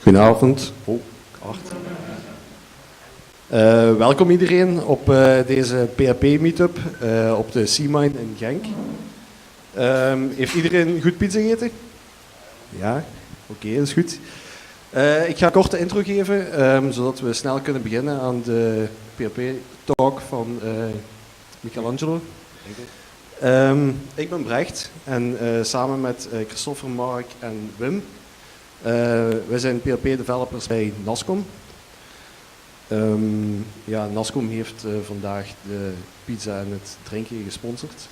Goedenavond. Welkom iedereen op deze PHP-meetup op de C-Mine in Genk. Heeft iedereen goed pizza gegeten? Ja? Oké, dat is goed. Ik ga een korte intro geven, zodat we snel kunnen beginnen aan de PHP-talk van Michelangelo. Ik ben Brecht en samen met Christopher, Mark en Wim, wij zijn PHP-developers bij Nascom. Nascom heeft vandaag de pizza en het drinken gesponsord.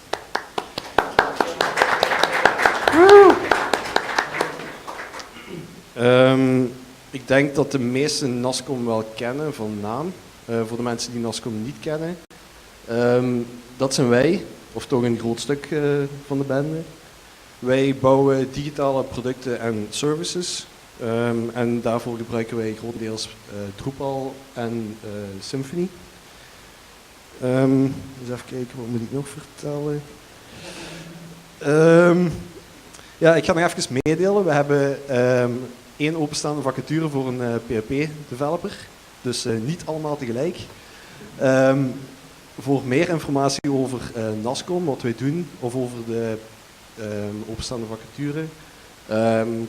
Ik denk dat de meesten Nascom wel kennen van naam. Voor de mensen die Nascom niet kennen. Dat zijn wij, of toch een groot stuk van de bende. Wij bouwen digitale producten en services. En daarvoor gebruiken wij grotendeels Drupal en Symfony. Dus even kijken, wat moet ik nog vertellen? Ik ga nog even meedelen. We hebben 1 openstaande vacature voor een PHP-developer. Dus niet allemaal tegelijk. Voor meer informatie over Nascom, wat wij doen, of over de openstaande vacature,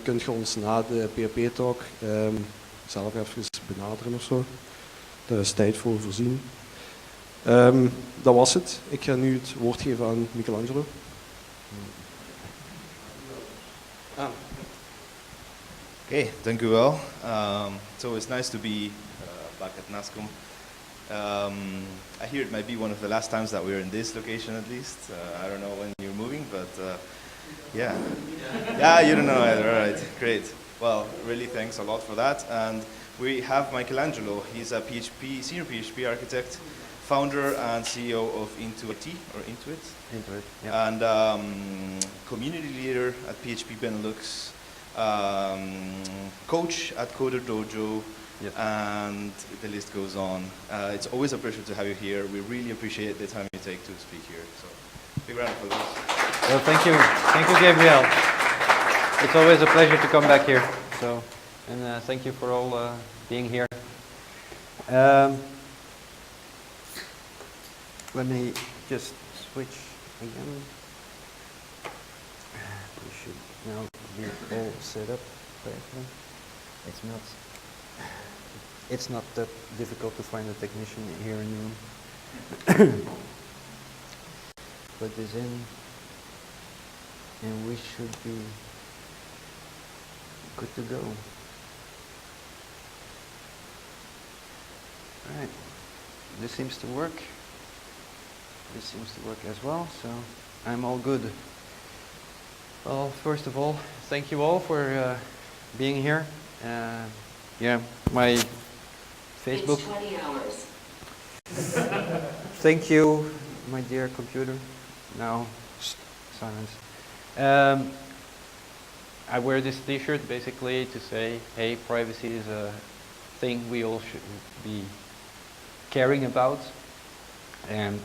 kunt je ons na de PHP-talk zelf even benaderen of zo. Daar is tijd voor voorzien. Dat was het. Ik ga nu het woord geven aan Michelangelo. Okay, dank u wel. So it's nice to be back at Nascom. I hear it might be one of the last times that we're in this location at least. I don't know when you're moving, but yeah. Yeah, you don't know either, all right, great. Well, really thanks a lot for that. And we have Michelangelo. He's a senior PHP architect, founder and CEO of Intuit, yeah. And community leader at PHP Benelux, coach at Coder Dojo, yes. And the list goes on. It's always a pleasure to have you here. We really appreciate the time you take to speak here. So, big round of applause. Well, thank you, Gabriel. It's always a pleasure to come back here. So, and thank you for all being here. Let me just switch again. We should now be all set up correctly. It's not that difficult to find a technician here in the room. Put this in, and we should be good to go. Right, this seems to work. This seems to work as well, so I'm all good. Well, first of all, thank you all for being here. My Facebook. It's 20 hours. Thank you, my dear computer. Now, silence. I wear this t-shirt basically to say, hey, privacy is a thing we all should be caring about. And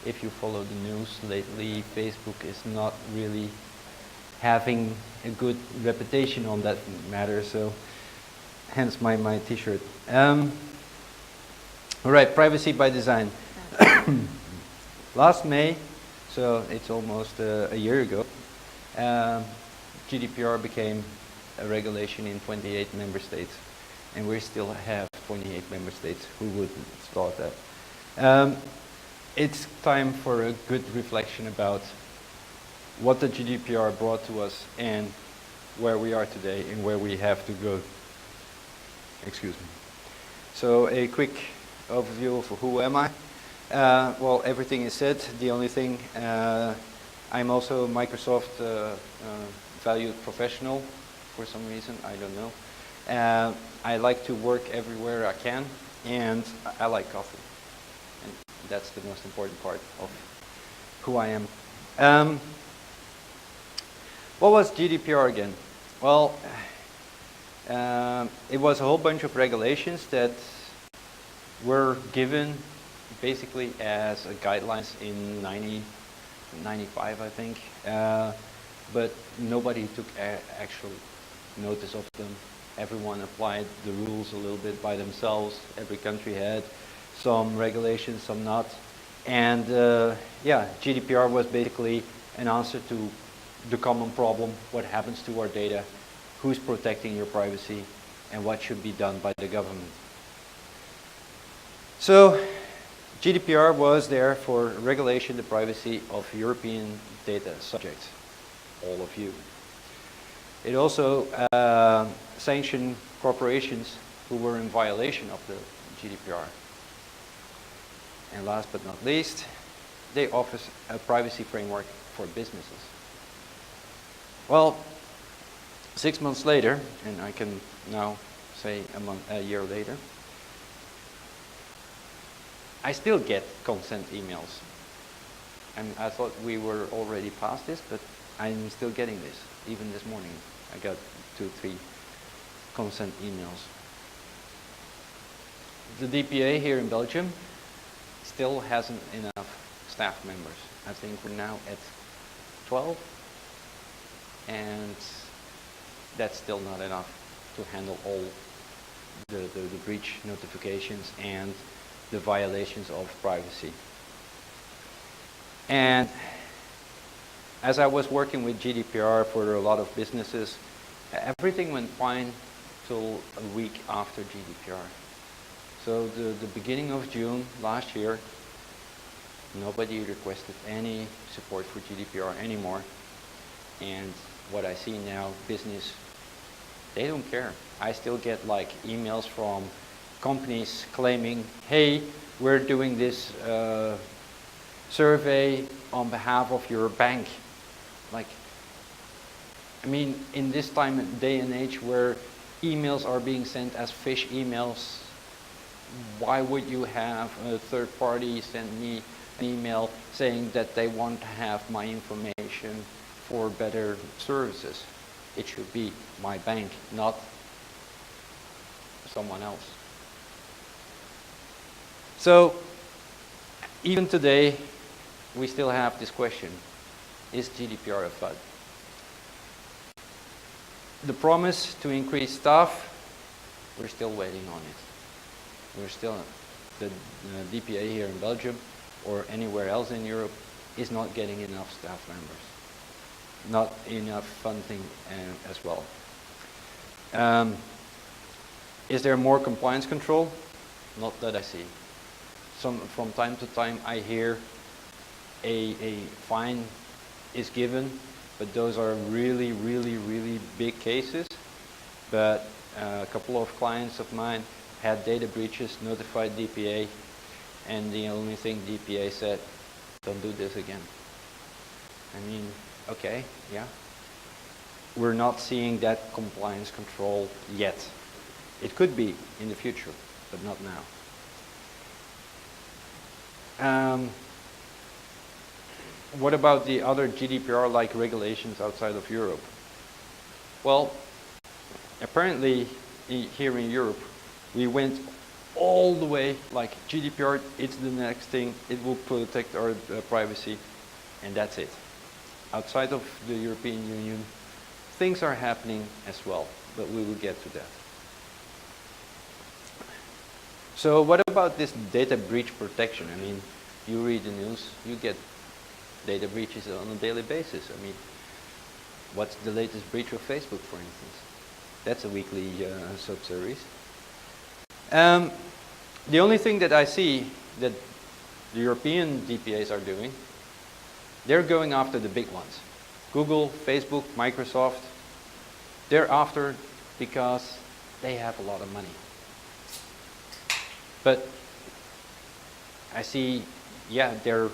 if you follow the news lately, Facebook is not really having a good reputation on that matter, so hence my t-shirt. Alright, privacy by design. Last May, so it's almost a year ago, GDPR became a regulation in 28 member states, and we still have 28 member states. Who would have thought that? It's time for a good reflection about what the GDPR brought to us and where we are today and where we have to go. Excuse me. So a quick overview of who am I. Well, everything is said. The only thing, I'm also a Microsoft valued professional for some reason, I don't know. I like to work everywhere I can, and I like coffee. And that's the most important part of who I am. What was GDPR again? Well, it was a whole bunch of regulations that were given basically as guidelines in 1995, I think. But nobody took actual notice of them. Everyone applied the rules a little bit by themselves. Every country had some regulations, some not. And yeah, GDPR was basically an answer to the common problem: what happens to our data, who's protecting your privacy, and what should be done by the government. So GDPR was there for regulation the privacy of European data subjects, all of you. It also sanctioned corporations who were in violation of the GDPR. And last but not least, they offer a privacy framework for businesses. Well, 6 months later, and I can now say a year later, I still get consent emails. And I thought we were already past this, but I'm still getting this. Even this morning, I got 2, 3 consent emails. The DPA here in Belgium still hasn't enough staff members. I think we're now at 12, and that's still not enough to handle all the breach notifications and the violations of privacy. And as I was working with GDPR for a lot of businesses, everything went fine till a week after GDPR. So the beginning of June last year, nobody requested any support for GDPR anymore. And what I see now, business, they don't care. I still get like emails from companies claiming, hey, we're doing this survey on behalf of your bank. Like, I mean, in this day and age where emails are being sent as fish emails, why would you have a third party send me an email saying that they want to have my information for better services? It should be my bank, not someone else. So, even today, we still have this question: is GDPR a FUD? The promise to increase staff, we're still waiting on it. We're still, the DPA here in Belgium or anywhere else in Europe is not getting enough staff members. Not enough funding as well. Is there more compliance control? Not that I see. From time to time I hear a fine is given, but those are really, really, really big cases. But a couple of clients of mine had data breaches, notified DPA, and the only thing DPA said, don't do this again. I mean, okay, yeah. We're not seeing that compliance control yet. It could be in the future, but not now. What about the other GDPR-like regulations outside of Europe? Well, apparently here in Europe, we went all the way, like GDPR, it's the next thing, it will protect our privacy, and that's it. Outside of the European Union, things are happening as well, but we will get to that. So what about this data breach protection? I mean, you read the news, you get data breaches on a daily basis. I mean, what's the latest breach of Facebook, for instance? That's a weekly sub-series. The only thing that I see that the European DPAs are doing, they're going after the big ones. Google, Facebook, Microsoft, they're after because they have a lot of money. But I see, yeah, they're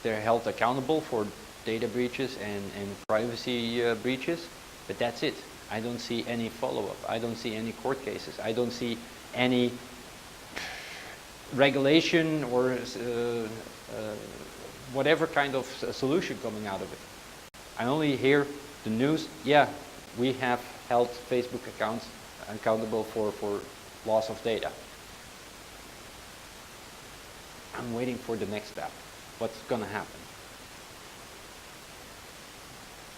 held accountable for data breaches and privacy breaches, but that's it. I don't see any follow-up. I don't see any court cases. I don't see any regulation or whatever kind of solution coming out of it. I only hear the news, yeah, we have held Facebook accounts accountable for loss of data. I'm waiting for the next step. What's going to happen?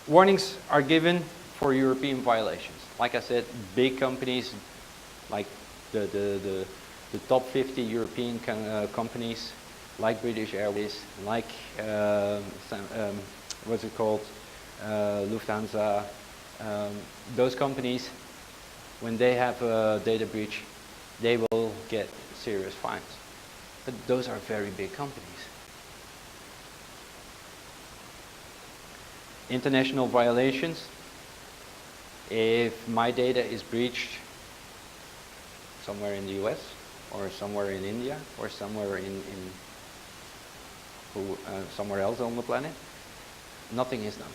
Warnings are given for European violations. like I said, big companies like the top 50 European companies, like British Airways, like what's it called, Lufthansa, those companies, when they have a data breach, they will get serious fines. But those are very big companies. International violations. If my data is breached somewhere in the US, or somewhere in India, or somewhere somewhere else on the planet, nothing is done.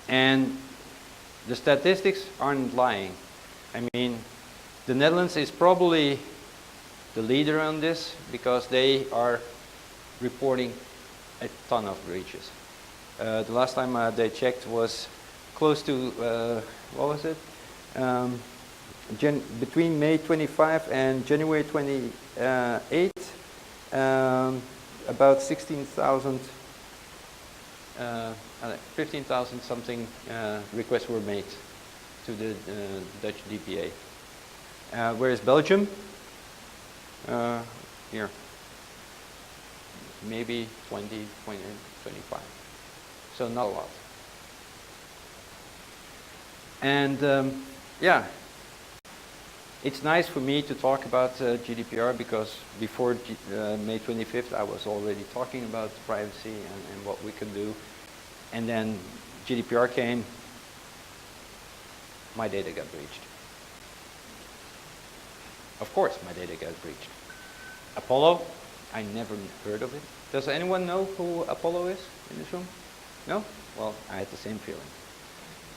And the statistics aren't lying. I mean, the Netherlands is probably the leader on this because they are reporting a ton of breaches. The last time they checked was close to, what was it? Between May 25 and January 28, about 16,000, 15,000 something requests were made to the Dutch DPA. Whereas Belgium, here, maybe 20, 25. So not a lot. And yeah, it's nice for me to talk about GDPR because before May 25th I was already talking about privacy and what we could do. And then GDPR came, my data got breached. Of course my data got breached. Apollo, I never heard of it. Does anyone know who Apollo is in this room? No? Well, I had the same feeling.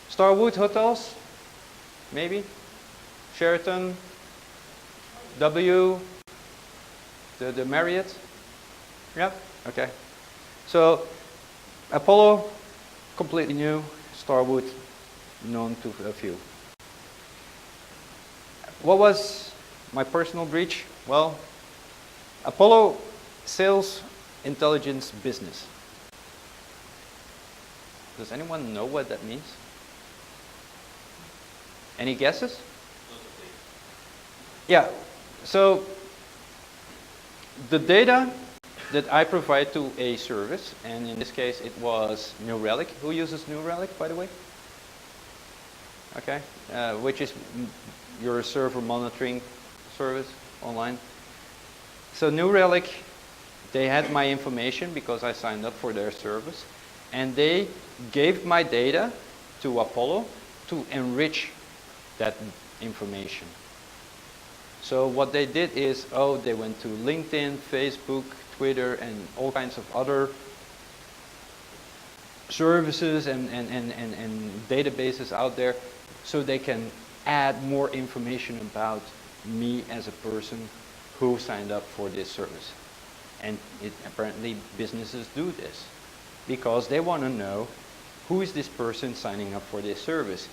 Starwood Hotels, maybe? Sheraton, W, the Marriott? Yeah? Okay. So, Apollo, completely new. Starwood, known to a few. What was my personal breach? Well, Apollo sales intelligence business. Does anyone know what that means? Any guesses? Yeah, so the data that I provide to a service, and in this case it was New Relic. Who uses New Relic, by the way? Okay, which is your server monitoring service online. So New Relic, they had my information because I signed up for their service, and they gave my data to Apollo to enrich that information. So what they did is, they went to LinkedIn, Facebook, Twitter, and all kinds of other services and databases out there so they can add more information about me as a person who signed up for this service. And apparently businesses do this because they want to know who is this person signing up for this service.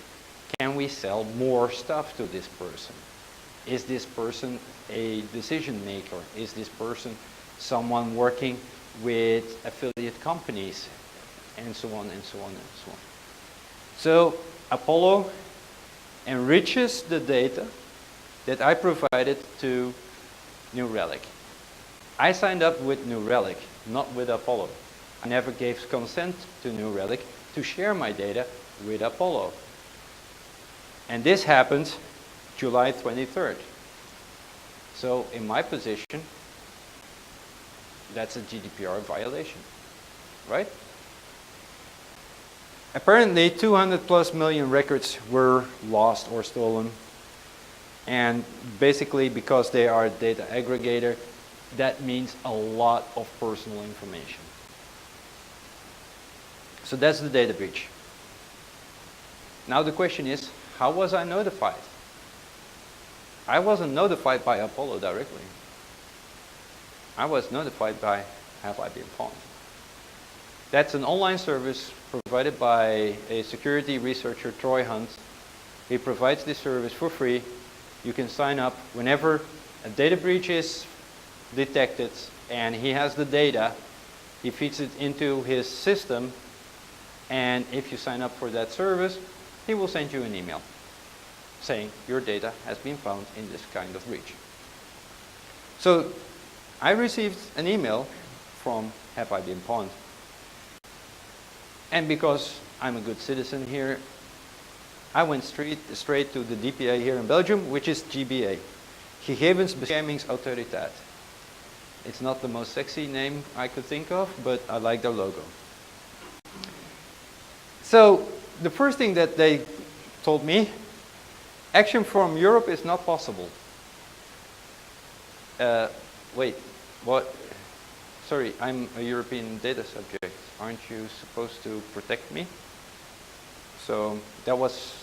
Can we sell more stuff to this person? Is this person a decision maker? Is this person someone working with affiliate companies? And so on and so on and so on. So Apollo enriches the data that I provided to New Relic. I signed up with New Relic, not with Apollo. I never gave consent to New Relic to share my data with Apollo. And this happened July 23rd. So in my position, that's a GDPR violation, right? Apparently 200 plus million records were lost or stolen. And basically because they are a data aggregator, that means a lot of personal information. So that's the data breach. Now the question is, how was I notified? I wasn't notified by Apollo directly. I was notified by Have I Been Pawned? That's an online service provided by a security researcher, Troy Hunt. He provides this service for free. You can sign up whenever a data breach is detected and he has the data. He feeds it into his system, and if you sign up for that service, he will send you an email saying your data has been found in this kind of breach. So I received an email from Have I Been Pawned? And because I'm a good citizen here, I went straight to the DPA here in Belgium, which is GBA. Gegevensbeschermingsautoriteit. It's not the most sexy name I could think of, but I like their logo. So the first thing that they told me, action from Europe is not possible. Wait, what? Sorry, I'm a European data subject. Aren't you supposed to protect me? So that was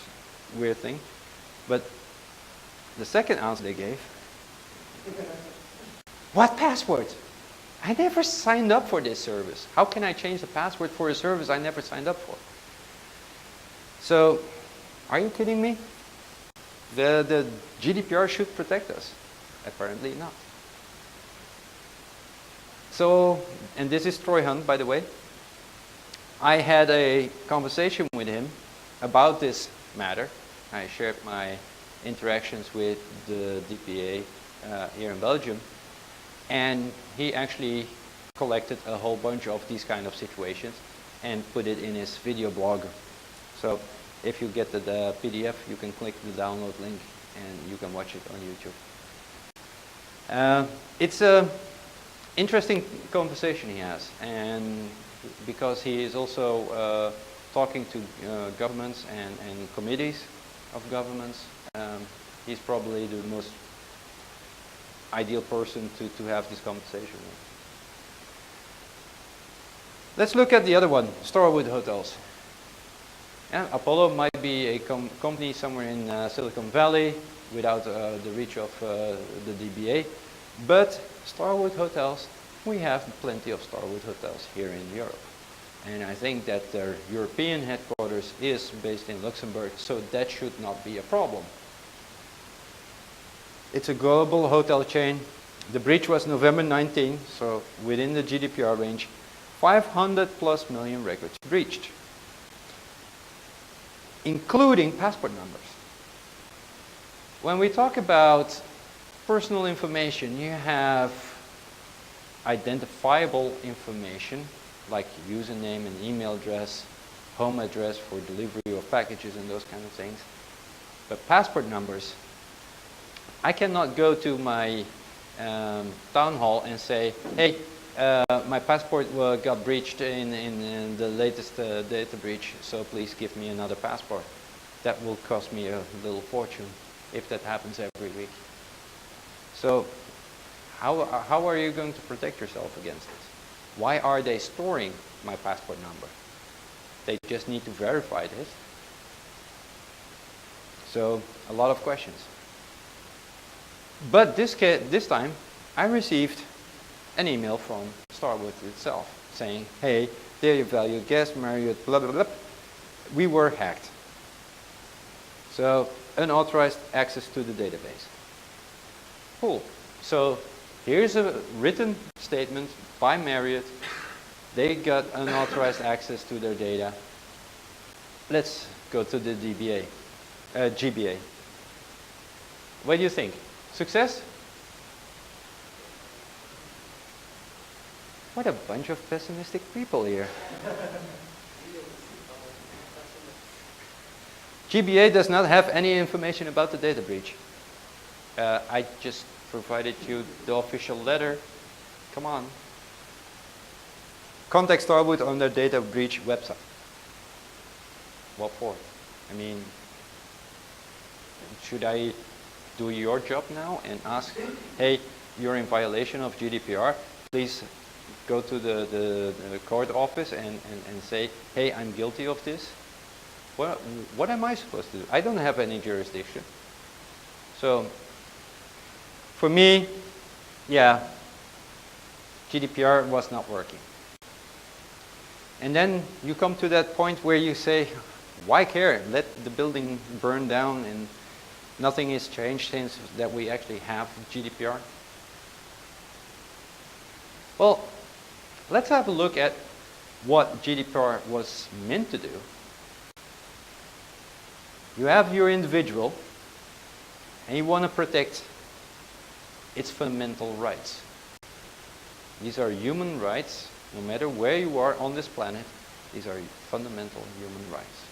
a weird thing. But the second answer they gave, what password? I never signed up for this service. How can I change the password for a service I never signed up for? So, are you kidding me? The GDPR should protect us. Apparently not. So, and this is Troy Hunt, by the way. I had a conversation with him about this matter. I shared my interactions with the DPA here in Belgium. And he actually collected a whole bunch of these kind of situations and put it in his video blog. So if you get the PDF, you can click the download link and you can watch it on YouTube. It's an interesting conversation he has, and because he is also talking to governments and committees of governments, he's probably the most ideal person to have this conversation with. Let's look at the other one, Starwood Hotels. Yeah, Apollo might be a company somewhere in Silicon Valley without the reach of the DBA, but Starwood Hotels, we have plenty of Starwood Hotels here in Europe. And I think that their European headquarters is based in Luxembourg, so that should not be a problem. It's a global hotel chain. The breach was November 19, so within the GDPR range, 500+ million records breached, including passport numbers. When we talk about personal information, you have identifiable information like username and email address, home address for delivery of packages and those kind of things. But passport numbers, I cannot go to my town hall and say, hey, my passport got breached in the latest data breach, so please give me another passport. That will cost me a little fortune if that happens every week. So how are you going to protect yourself against this? Why are they storing my passport number? They just need to verify this. So a lot of questions. But this time, I received an email from Starwood itself saying, hey, dear valued guest, Marriott, blah, blah, blah, we were hacked. So unauthorized access to the database. Cool. So here's a written statement by Marriott. They got unauthorized access to their data. Let's go to the GBA. What do you think? Success? What a bunch of pessimistic people here. GBA does not have any information about the data breach. I just provided you the official letter. Come on. Contact Starwood on their data breach website. What for? I mean, should I do your job now and ask, hey, you're in violation of GDPR, please go to the court office and say, hey, I'm guilty of this? What am I supposed to do? I don't have any jurisdiction. So, for me, yeah, GDPR was not working. And then you come to that point where you say, why care? Let the building burn down and nothing has changed since that we actually have GDPR. Well, let's have a look at what GDPR was meant to do. You have your individual, and you want to protect its fundamental rights. These are human rights, no matter where you are on this planet. These are fundamental human rights.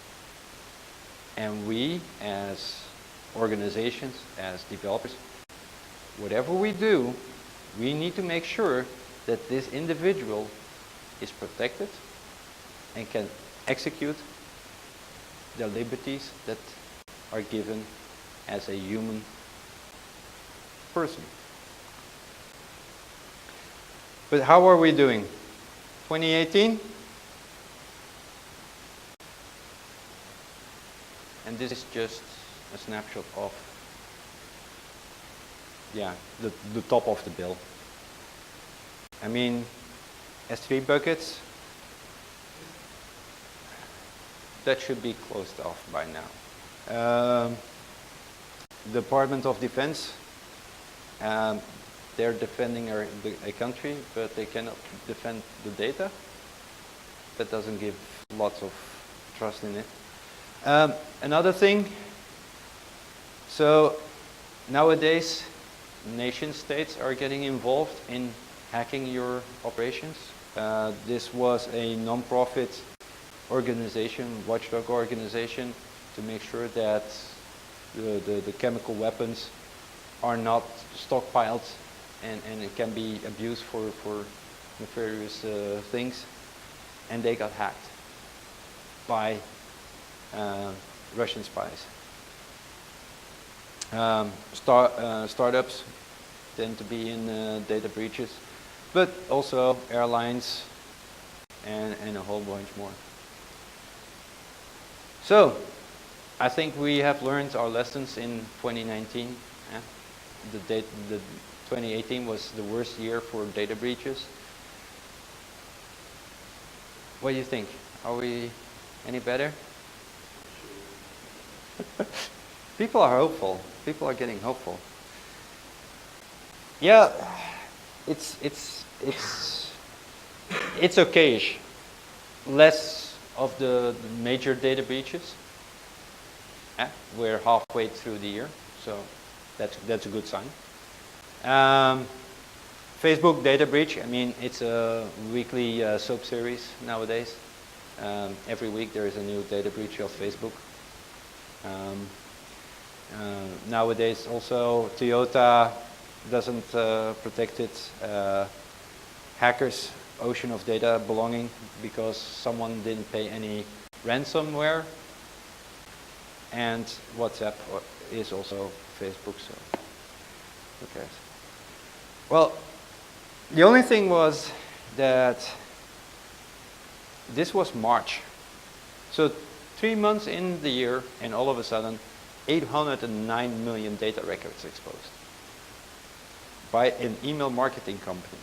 And we, as organizations, as developers, whatever we do, we need to make sure that this individual is protected and can execute the liberties that are given as a human person. But how are we doing? 2018? And this is just a snapshot of, yeah, the top of the bill. I mean, S3 buckets, that should be closed off by now. Department of Defense, they're defending a country, but they cannot defend the data. That doesn't give lots of trust in it. Another thing, so nowadays nation states are getting involved in hacking your operations. This was a non-profit organization, watchdog organization, to make sure that the chemical weapons are not stockpiled and it can be abused for nefarious things. And they got hacked by Russian spies. Startups tend to be in data breaches, but also airlines and a whole bunch more. So, I think we have learned our lessons in 2019. The 2018 was the worst year for data breaches. What do you think? Are we any better? People are hopeful. People are getting hopeful. Yeah, it's okay-ish. Less of the major data breaches. We're halfway through the year, so that's a good sign. Facebook data breach. I mean, it's a weekly soap series nowadays. Every week there is a new data breach of Facebook. Nowadays also Toyota doesn't protect its hackers' ocean of data belonging because someone didn't pay any ransomware. And WhatsApp is also Facebook, so who cares? Well, the only thing was that this was March. So 3 months in the year, and all of a sudden, 809 million data records exposed by an email marketing company.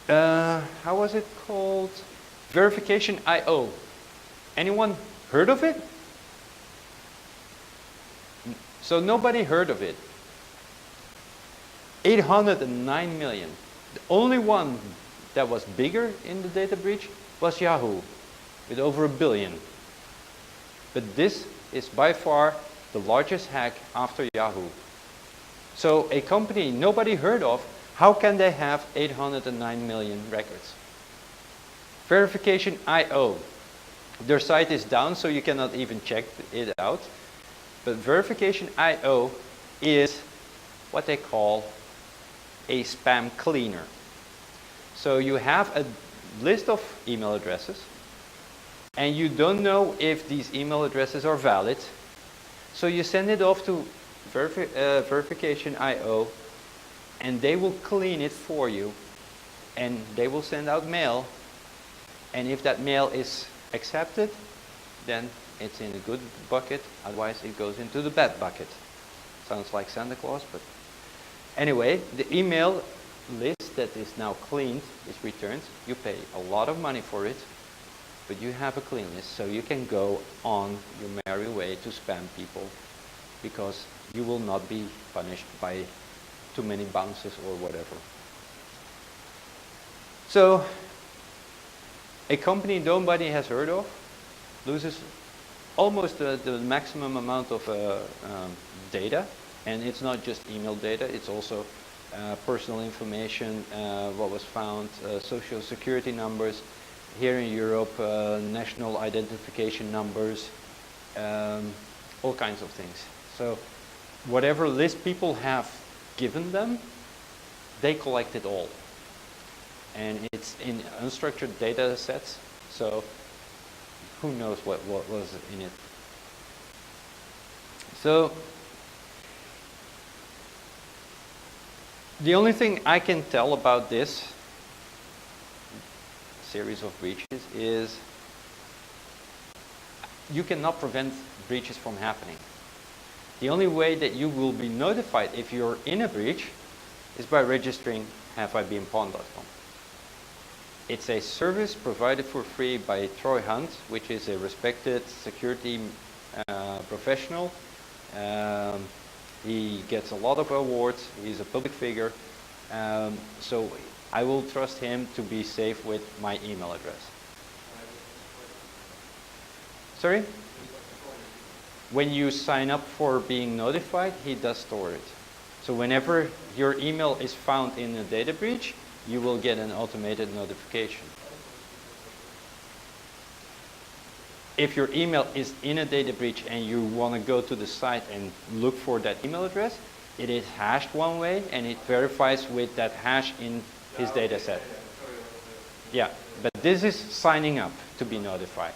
How was it called? Verification.io. Anyone heard of it? So nobody heard of it. 809 million. The only one that was bigger in the data breach was Yahoo, with over 1 billion. But this is by far the largest hack after Yahoo. So a company nobody heard of, how can they have 809 million records? Verification.io. Their site is down, so you cannot even check it out. But Verification.io is what they call a spam cleaner. So you have a list of email addresses, and you don't know if these email addresses are valid. So you send it off to Verification.io, and they will clean it for you, and they will send out mail. And if that mail is accepted, then it's in a good bucket, otherwise it goes into the bad bucket. Sounds like Santa Claus, but anyway, the email list that is now cleaned is returned. You pay a lot of money for it, but you have a clean list, so you can go on your merry way to spam people, because you will not be punished by too many bounces or whatever. So A company nobody has heard of loses almost the maximum amount of data, and it's not just email data, it's also personal information, what was found, social security numbers, here in Europe, national identification numbers, all kinds of things. So whatever list people have given them, they collect it all. And it's in unstructured data sets, so who knows what was in it. So the only thing I can tell about this series of breaches is you cannot prevent breaches from happening. The only way that you will be notified if you're in a breach is by registering haveibeenpawned.com. It's a service provided for free by Troy Hunt, which is a respected security professional. He gets a lot of awards. He's a public figure. So I will trust him to be safe with my email address. Sorry? When you sign up for being notified, he does store it. So whenever your email is found in a data breach, you will get an automated notification. If your email is in a data breach and you want to go to the site and look for that email address, it is hashed one way and it verifies with that hash in his data set. Yeah, but this is signing up to be notified.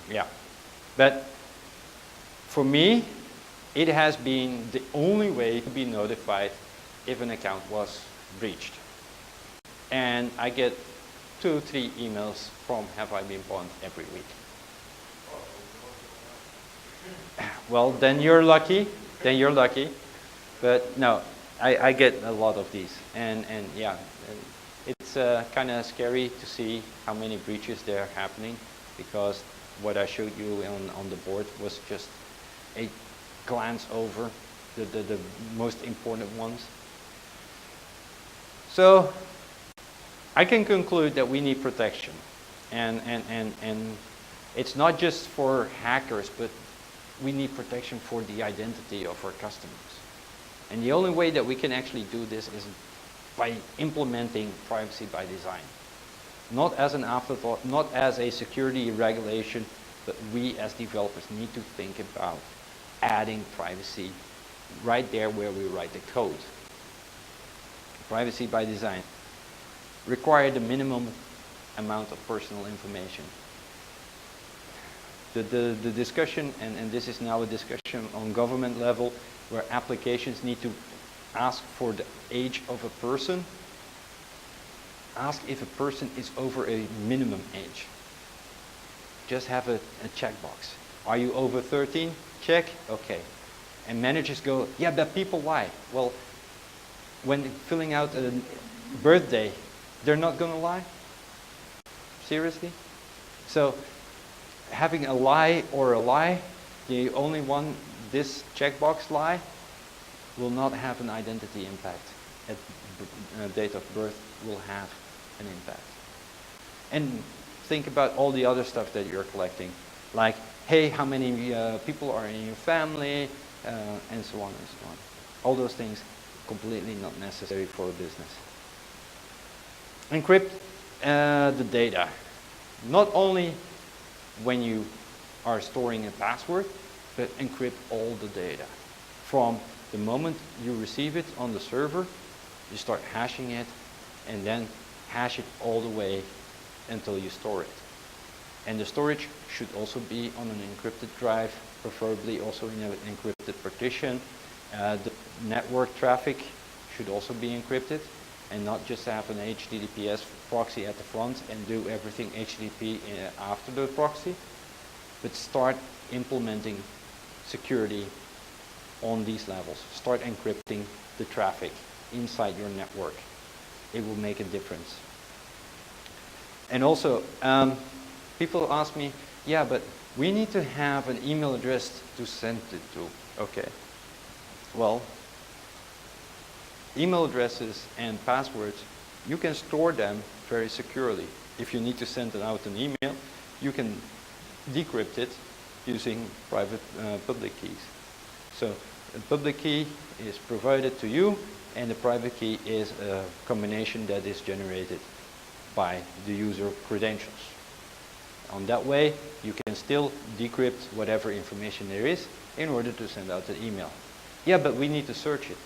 Yeah, but for me, it has been the only way to be notified if an account was breached. And I get 2 or 3 emails from Have I Been Pawned every week. Well, then you're lucky. Then you're lucky. But no, I get a lot of these. And yeah, it's kind of scary to see how many breaches there are happening, because what I showed you on the board was just a glance over the most important ones. So I can conclude that we need protection, and it's not just for hackers, but we need protection for the identity of our customers. And the only way that we can actually do this is by implementing privacy by design. Not as an afterthought, not as a security regulation, but we as developers need to think about adding privacy right there where we write the code. Privacy by design. Require the minimum amount of personal information. The discussion, and this is now a discussion on government level, where applications need to ask for the age of a person. Ask if a person is over a minimum age. Just have a checkbox. Are you over 13? Check. Okay. And managers go, yeah, but people lie. Well, when filling out a birthday, they're not going to lie? Seriously? So having a lie or a lie, the only one, this checkbox lie, will not have an identity impact. At date of birth will have an impact. And think about all the other stuff that you're collecting, like, hey, how many people are in your family, and so on and so on. All those things completely not necessary for a business. Encrypt the data. Not only when you are storing a password, but encrypt all the data. From the moment you receive it on the server, you start hashing it, and then hash it all the way until you store it. And the storage should also be on an encrypted drive, preferably also in an encrypted partition. The network traffic should also be encrypted, and not just have an HTTPS proxy at the front and do everything HTTP after the proxy, but start implementing security on these levels. Start encrypting the traffic inside your network. It will make a difference. And also, people ask me, yeah, but we need to have an email address to send it to. Okay. Well, email addresses and passwords, you can store them very securely. if you need to send out an email, you can decrypt it using private public keys. So the public key is provided to you, and the private key is a combination that is generated by the user credentials. On that way, you can still decrypt whatever information there is in order to send out the email. Yeah, but we need to search it.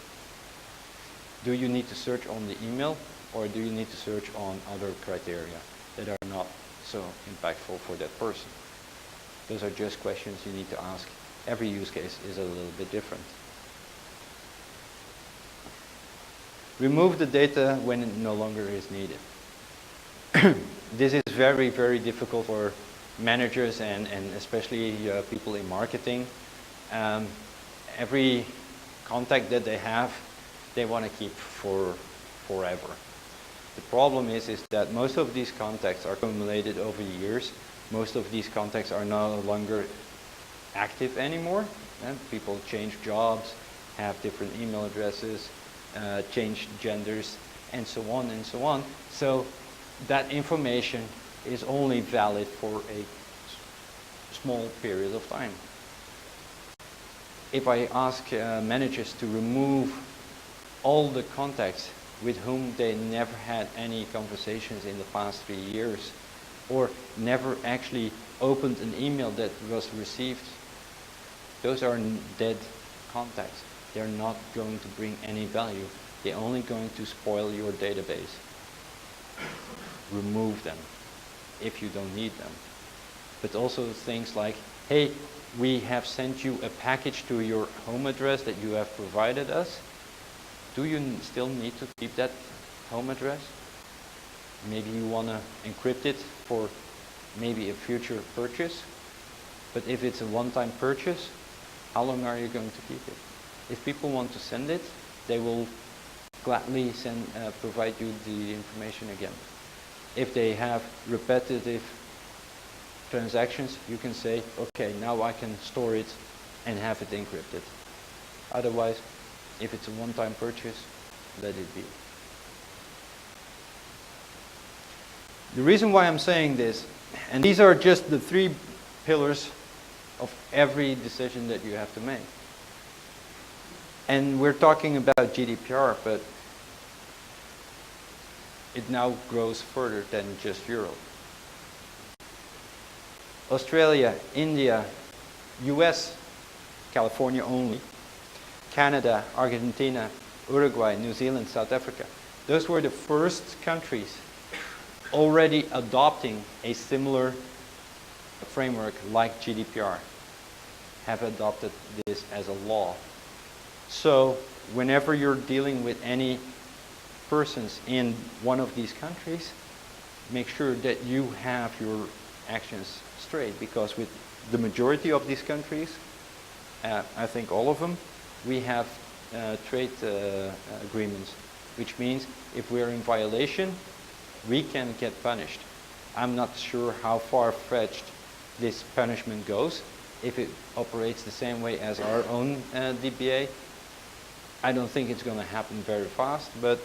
Do you need to search on the email, or do you need to search on other criteria that are not so impactful for that person? Those are just questions you need to ask. Every use case is a little bit different. Remove the data when it no longer is needed. This is very, very difficult for managers and especially people in marketing. Every contact that they have, they want to keep for forever. The problem is that most of these contacts are accumulated over years. Most of these contacts are no longer active anymore. People change jobs, have different email addresses, change genders, and so on and so on. So that information is only valid for a small period of time. If I ask managers to remove all the contacts with whom they never had any conversations in the past 3 years, or never actually opened an email that was received, those are dead contacts. They're not going to bring any value. They're only going to spoil your database. Remove them if you don't need them. But also things like, hey, we have sent you a package to your home address that you have provided us. Do you still need to keep that home address? Maybe you want to encrypt it for maybe a future purchase. But if it's a one-time purchase, how long are you going to keep it? If people want to send it, they will gladly provide you the information again. If they have repetitive transactions, you can say, okay, now I can store it and have it encrypted. Otherwise, if it's a one-time purchase, let it be. The reason why I'm saying this, and these are just the 3 pillars of every decision that you have to make. And we're talking about GDPR, but it now grows further than just Europe. Australia, India, US, California only, Canada, Argentina, Uruguay, New Zealand, South Africa. Those were the first countries already adopting a similar framework like GDPR, have adopted this as a law. So whenever you're dealing with any persons in one of these countries, make sure that you have your actions straight, because with the majority of these countries, I think all of them, we have trade agreements, which means if we're in violation, we can get punished. I'm not sure how far-fetched this punishment goes. If it operates the same way as our own DBA, I don't think it's going to happen very fast, but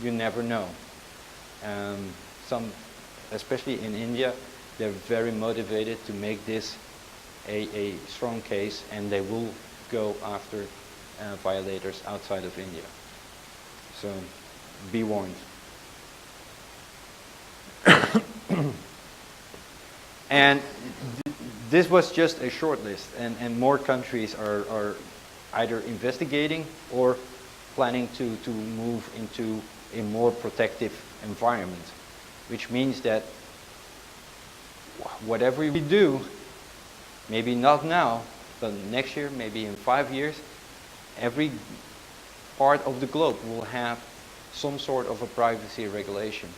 you never know. Especially in India, they're very motivated to make this a strong case, and they will go after violators outside of India. So be warned. And this was just a short list, and more countries are either investigating or planning to move into a more protective environment, which means that whatever we do, maybe not now, but next year, maybe in 5 years, every part of the globe will have some sort of a privacy regulation.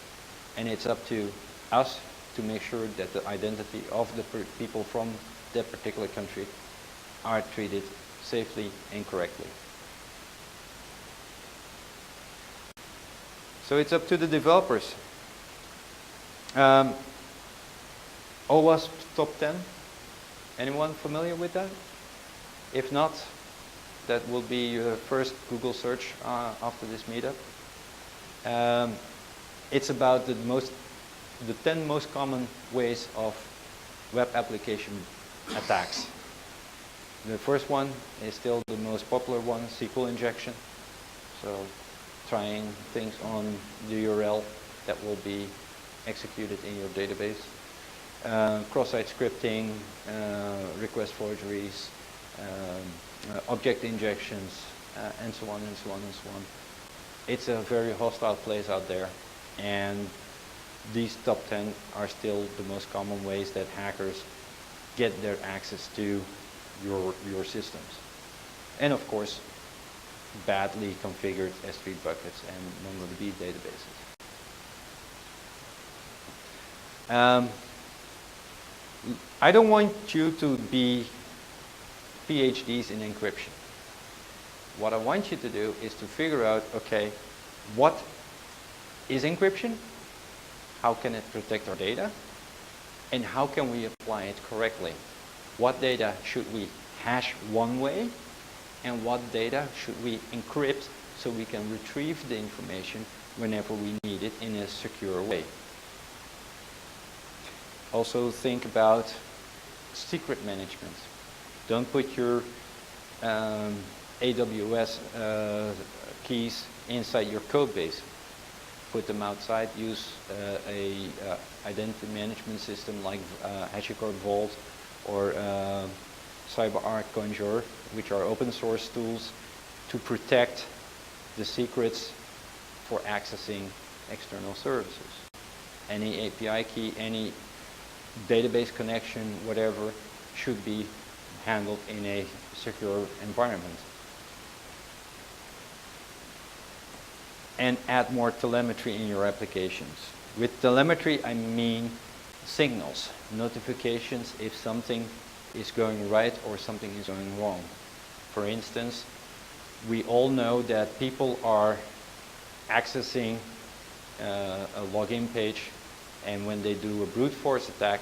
And it's up to us to make sure that the identity of the people from that particular country are treated safely and correctly. So it's up to the developers. OWASP top 10. Anyone familiar with that? If not, that will be your first Google search after this meetup. It's about the most the 10 most common ways of web application attacks. The first one is still the most popular one, SQL injection. So trying things on the URL that will be executed in your database. Cross-site scripting, request forgeries, object injections, and so on and so on and so on. It's a very hostile place out there, and these top 10 are still the most common ways that hackers get their access to your systems. And of course, badly configured S3 buckets and MongoDB databases. I don't want you to be PhDs in encryption. What I want you to do is to figure out, okay, what is encryption? How can it protect our data? And how can we apply it correctly? What data should we hash one way? And what data should we encrypt so we can retrieve the information whenever we need it in a secure way? Also think about secret management. Don't put your AWS keys inside your code base. Put them outside. Use a identity management system like HashiCorp Vault or CyberArk Conjure, which are open source tools to protect the secrets for accessing external services. Any API key, any database connection, whatever, should be handled in a secure environment. And add more telemetry in your applications. With telemetry, I mean signals, notifications if something is going right or something is going wrong. For instance, we all know that people are accessing a login page, and when they do a brute force attack,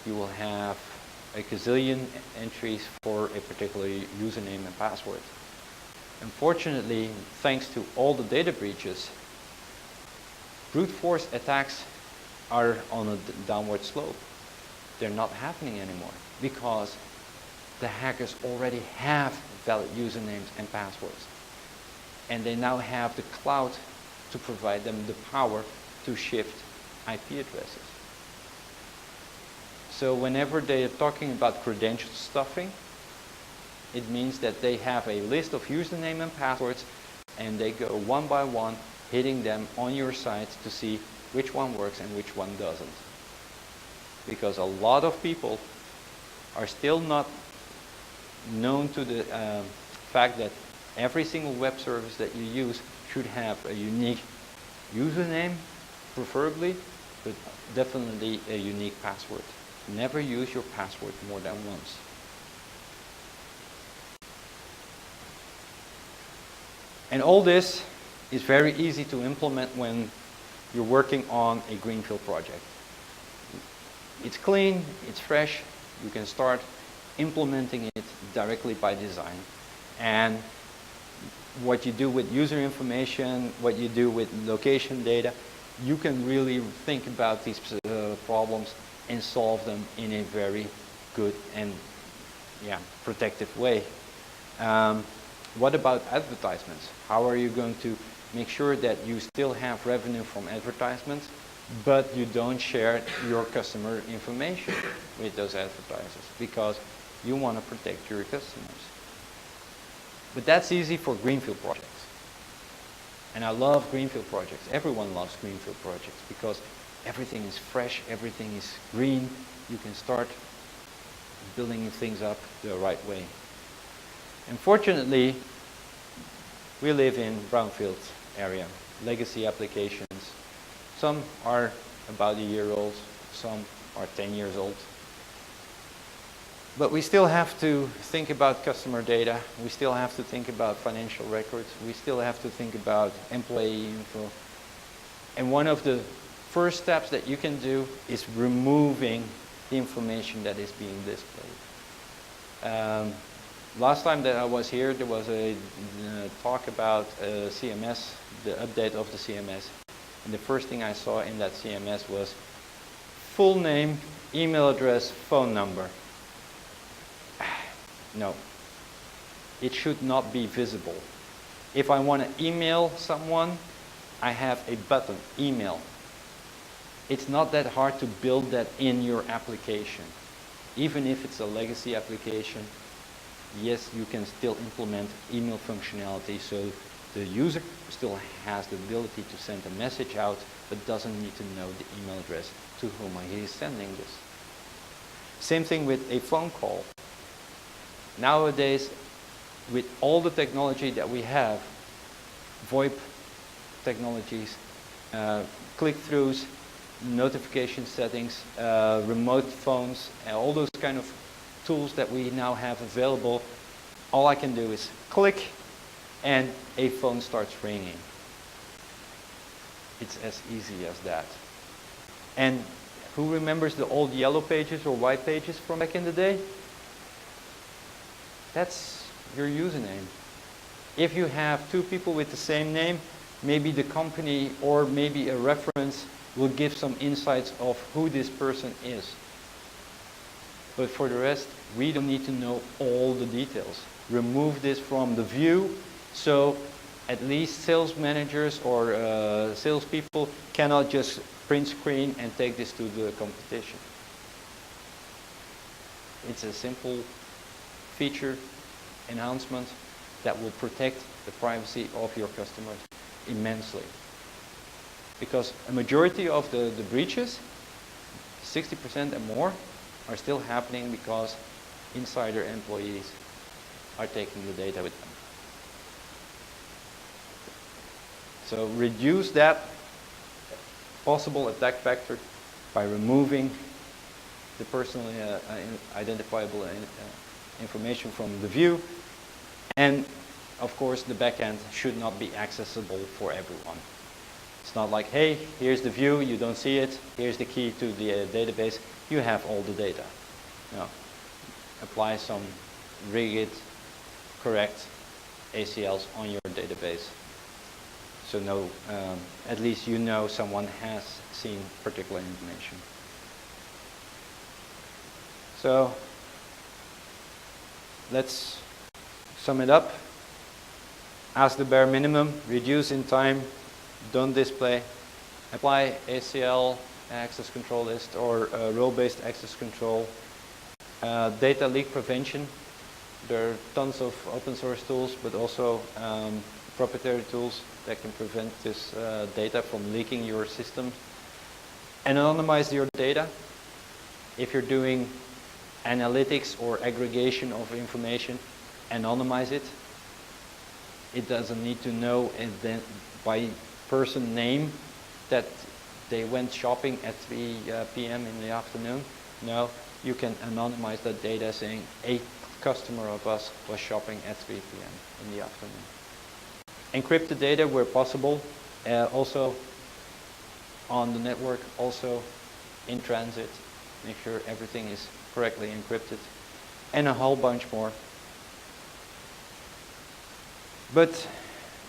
you will have a gazillion entries for a particular username and password. Unfortunately, thanks to all the data breaches, brute force attacks are on a downward slope. They're not happening anymore because the hackers already have valid usernames and passwords. And they now have the cloud to provide them the power to shift IP addresses. So whenever they are talking about credential stuffing, it means that they have a list of username and passwords, and they go one by one, hitting them on your site to see which one works and which one doesn't. Because a lot of people are still not known to the fact that every single web service that you use should have a unique username, preferably, but definitely a unique password. Never use your password more than once. And all this is very easy to implement when you're working on a greenfield project. It's clean, it's fresh, you can start implementing it directly by design. And what you do with user information, what you do with location data, you can really think about these problems and solve them in a very good and protective way. What about advertisements? How are you going to make sure that you still have revenue from advertisements, but you don't share your customer information with those advertisers because you want to protect your customers? But that's easy for greenfield projects. And I love greenfield projects. Everyone loves greenfield projects because everything is fresh, everything is green. You can start building things up the right way. Unfortunately, we live in brownfield area, legacy applications. Some are about a year old, some are 10 years old. But we still have to think about customer data. We still have to think about financial records. We still have to think about employee info. And one of the first steps that you can do is removing the information that is being displayed. Last time that I was here, there was a talk about CMS, the update of the CMS. And the first thing I saw in that CMS was full name, email address, phone number. No. It should not be visible. If I want to email someone, I have a button, email. It's not that hard to build that in your application. Even if it's a legacy application, yes, you can still implement email functionality so the user still has the ability to send a message out but doesn't need to know the email address to whom he is sending this. Same thing with a phone call. Nowadays, with all the technology that we have, VoIP technologies, click-throughs, notification settings, remote phones, and all those kind of tools that we now have available, all I can do is click and a phone starts ringing. It's as easy as that. And who remembers the old yellow pages or white pages from back in the day? That's your username. If you have two people with the same name, maybe the company or maybe a reference will give some insights of who this person is. But for the rest, we don't need to know all the details. Remove this from the view so at least sales managers or salespeople cannot just print screen and take this to the competition. It's a simple feature enhancement that will protect the privacy of your customers immensely. Because a majority of the breaches, 60% and more, are still happening because insider employees are taking the data with them. So reduce that possible attack vector by removing the personally identifiable information from the view. And of course, the backend should not be accessible for everyone. It's not like, hey, here's the view, you don't see it, here's the key to the database, you have all the data. No. Apply some rigid, correct ACLs on your database. So no, at least you know someone has seen particular information. So let's sum it up. As the bare minimum, reduce in time, don't display, apply ACL, access control list, or role-based access control. Data leak prevention. There are tons of open source tools, but also proprietary tools that can prevent this data from leaking your system. Anonymize your data. If you're doing analytics or aggregation of information, anonymize it. It doesn't need to know by person name that they went shopping at 3 p.m. in the afternoon. No, you can anonymize that data saying a customer of us was shopping at 3 p.m. in the afternoon. Encrypt the data where possible, also on the network, also in transit. Make sure everything is correctly encrypted, and a whole bunch more. But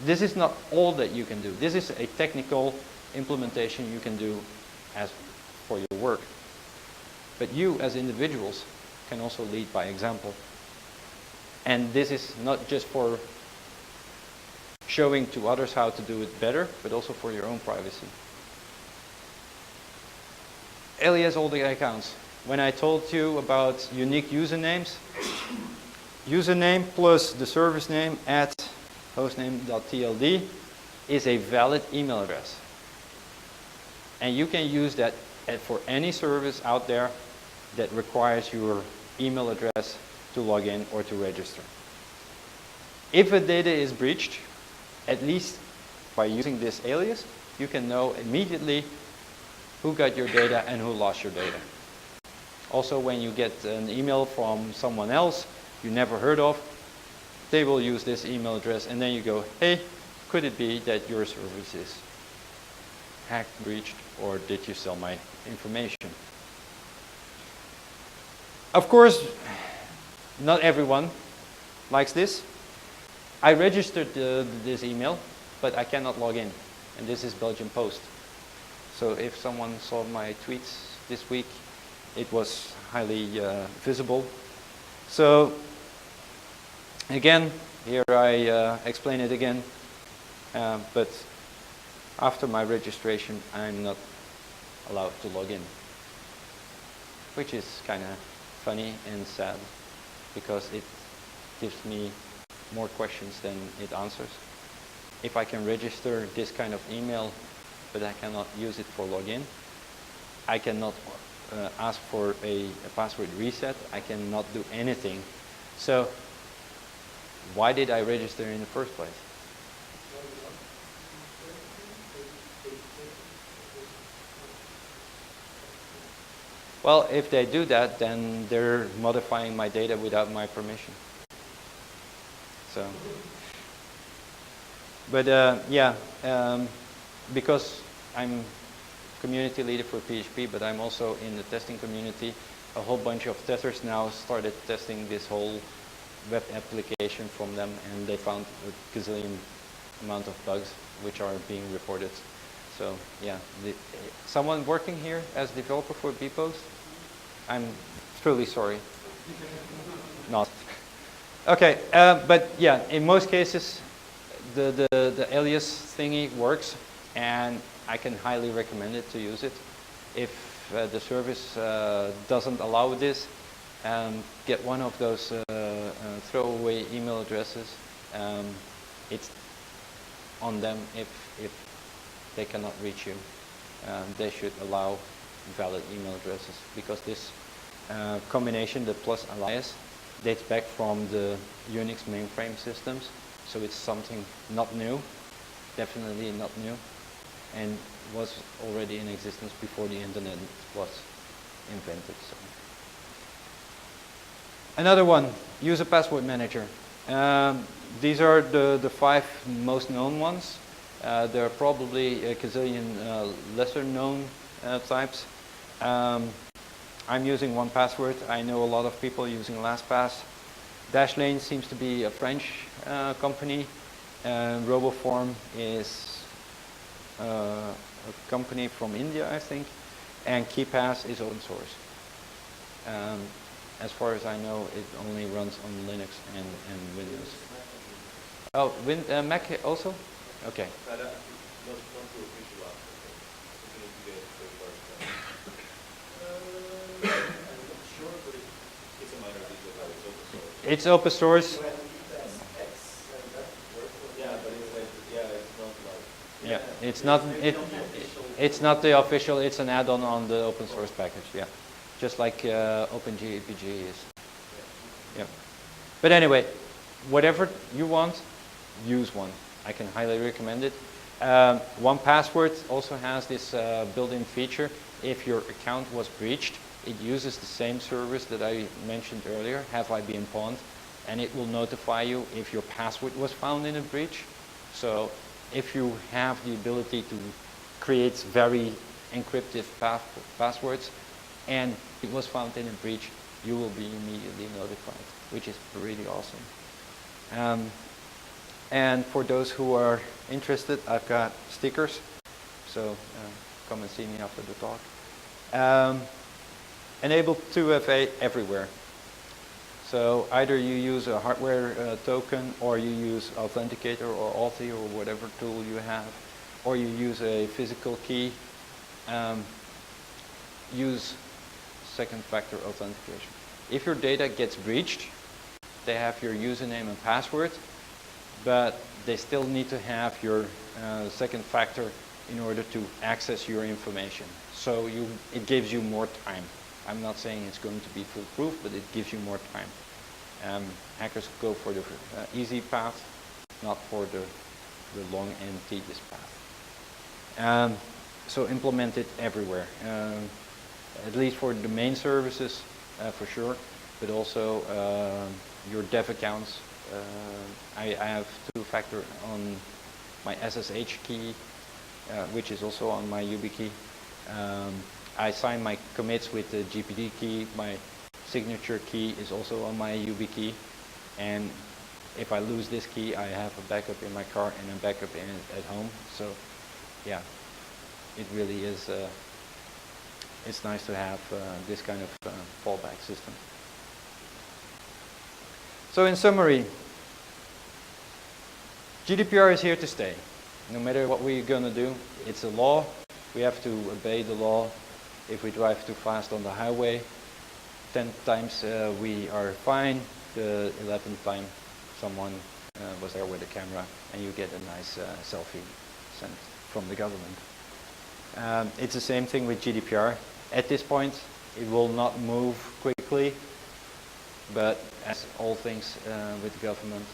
this is not all that you can do. This is a technical implementation you can do as for your work. But you as individuals can also lead by example. And this is not just for showing to others how to do it better, but also for your own privacy. ALIAS all the accounts. When I told you about unique usernames, username plus the service name at hostname.tld is a valid email address. And you can use that for any service out there that requires your email address to log in or to register. If a data is breached, at least by using this alias, you can know immediately who got your data and who lost your data. Also, when you get an email from someone else you never heard of, they will use this email address, and then you go, hey, could it be that your service is hacked, breached, or did you sell my information? Of course, not everyone likes this. I registered this email, but I cannot log in, and this is Belgian Post. So if someone saw my tweets this week, it was highly visible. So again, here I explain it again, but after my registration, I'm not allowed to log in, which is kind of funny and sad because it gives me more questions than it answers. If I can register this kind of email, but I cannot use it for login, I cannot ask for a password reset, I cannot do anything. So why did I register in the first place? Well, if they do that, then they're modifying my data without my permission. So, but yeah, because I'm community leader for PHP, but I'm also in the testing community. A whole bunch of testers now started testing this whole web application from them, and they found a gazillion amount of bugs which are being reported. So yeah, someone working here as developer for bpost, I'm truly sorry. Not. Okay, but yeah, in most cases, the ALIAS thingy works, and I can highly recommend it to use it. If the service doesn't allow this, get one of those throwaway email addresses. It's on them if they cannot reach you. They should allow valid email addresses, because this combination, the plus ALIAS, dates back from the Unix mainframe systems. So it's something not new, definitely not new, and was already in existence before the internet was invented. So. Another one, user password manager. These are the 5 most known ones. There are probably a gazillion lesser known types. I'm using 1Password. I know a lot of people using LastPass. Dashlane seems to be a French company. RoboForm is a company from India, I think. And KeePass is open source. As far as I know, it only runs on Linux and Windows. Oh, Mac also? Okay. It's open source. Yeah, it's not it's not the official. It's an add-on on the open source package. Yeah, just like OpenGPG is. Yeah, but anyway, whatever you want, use one. I can highly recommend it. 1Password also has this built-in feature. If your account was breached, it uses the same service that I mentioned earlier, have I been pawned, and it will notify you if your password was found in a breach. So if you have the ability to create very encrypted passwords and it was found in a breach, you will be immediately notified, which is pretty awesome. And for those who are interested, I've got stickers, so come and see me after the talk. Enable 2FA everywhere. So either you use a hardware token, or you use Authenticator or Authy or whatever tool you have, or you use a physical key. Use second factor authentication. If your data gets breached, they have your username and password, but they still need to have your second factor in order to access your information. So it gives you more time. I'm not saying it's going to be foolproof, but it gives you more time. Hackers go for the easy path, not for the long and tedious path. So implement it everywhere, at least for the main services, for sure, but also your dev accounts. I have two-factor on my SSH key, which is also on my YubiKey. I sign my commits with the GPD key. My signature key is also on my YubiKey. And if I lose this key, I have a backup in my car and a backup at home. So, yeah, it really is it's nice to have this kind of fallback system. So in summary, GDPR is here to stay. No matter what we're going to do, it's a law. We have to obey the law. If we drive too fast on the highway, 10 times we are fine. The 11th time someone was there with a camera and you get a nice selfie sent from the government. It's the same thing with GDPR. At this point, it will not move quickly, but as all things with the government,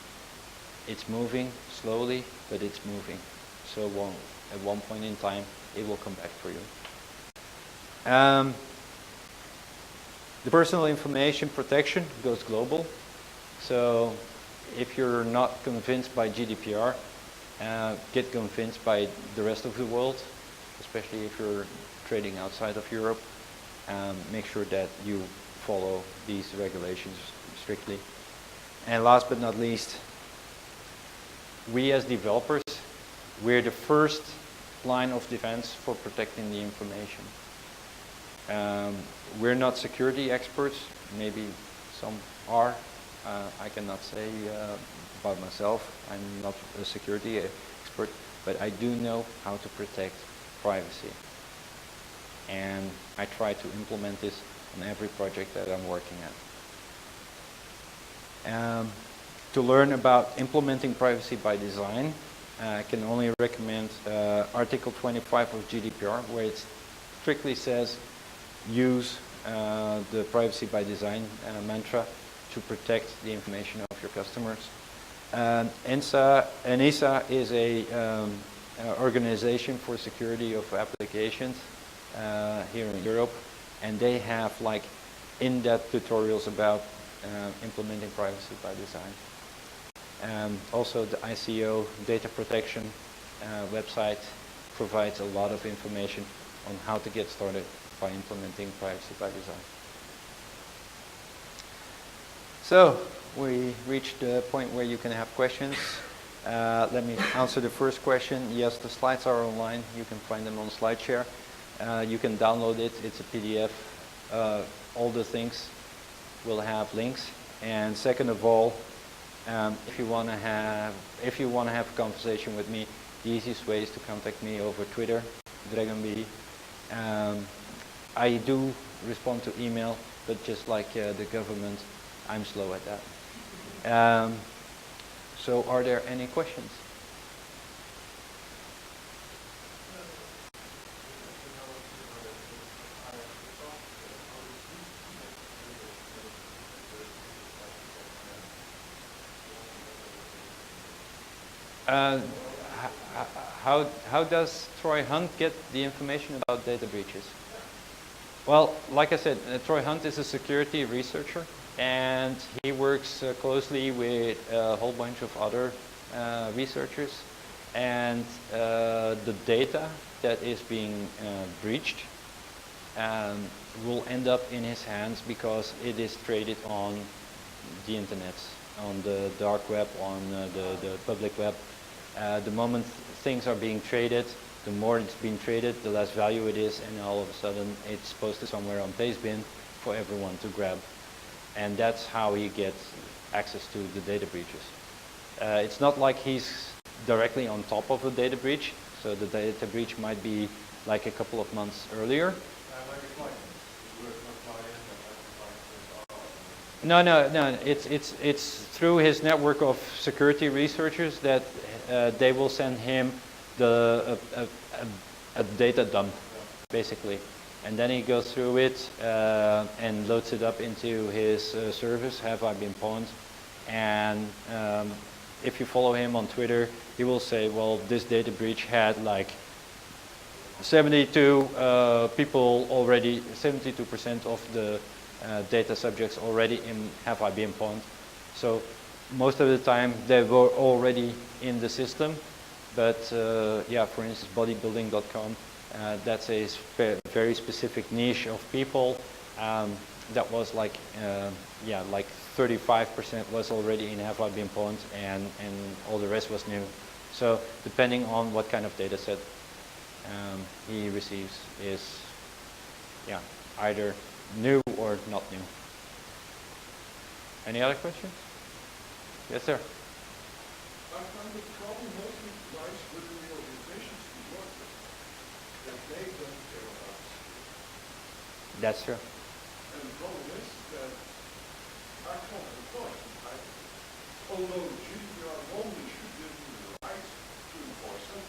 it's moving slowly, but it's moving. So at one point in time, it will come back for you. The personal information protection goes global. So if you're not convinced by GDPR, get convinced by the rest of the world, especially if you're trading outside of Europe. Make sure that you follow these regulations strictly. And last but not least, we as developers, we're the first line of defense for protecting the information. We're not security experts. Maybe some are. I cannot say about myself. I'm not a security expert, but I do know how to protect privacy. And I try to implement this on every project that I'm working at. To learn about implementing privacy by design, I can only recommend Article 25 of GDPR, where it strictly says use the privacy by design mantra to protect the information of your customers. ENISA is a organization for security of applications here in Europe, and they have like in-depth tutorials about implementing privacy by design. Also the ICO data protection website provides a lot of information on how to get started by implementing privacy by design. So we reached the point where you can have questions. Let me answer the first question. Yes, the slides are online. You can find them on SlideShare. You can download it. It's a PDF. All the things will have links. And second of all, if you want to have a conversation with me, the easiest way is to contact me over Twitter, DragonBee. I do respond to email, but just like the government, I'm slow at that. So are there any questions? How does Troy Hunt get the information about data breaches? Well, like I said, Troy Hunt is a security researcher, and he works closely with a whole bunch of other researchers, and the data that is being breached will end up in his hands because it is traded on the internet, on the dark web, on the public web. The moment things are being traded, the more it's being traded, the less value it is, and all of a sudden it's posted somewhere on Pastebin for everyone to grab. And that's how he gets access to the data breaches. It's not like he's directly on top of a data breach, so the data breach might be like a couple of months earlier. No, it's through his network of security researchers that they will send him a data dump, basically. And then he goes through it and loads it up into his service, Have I Been Pawned? And if you follow him on Twitter, he will say, well, this data breach had like 72 people already, 72% of the data subjects already in Have I Been Pawned. So most of the time they were already in the system. But yeah, for instance, bodybuilding.com, that's a very specific niche of people. That was like, yeah, like 35% was already in Have I Been Pawned, and all the rest was new. So depending on what kind of data set he receives is yeah, either new or not new. Any other questions? Yes, sir. I find the problem mostly lies within the organizations we work with, that they don't care about security. That's true. And the problem is that I can't enforce it. Although GDPR normally should give you the right to enforce it,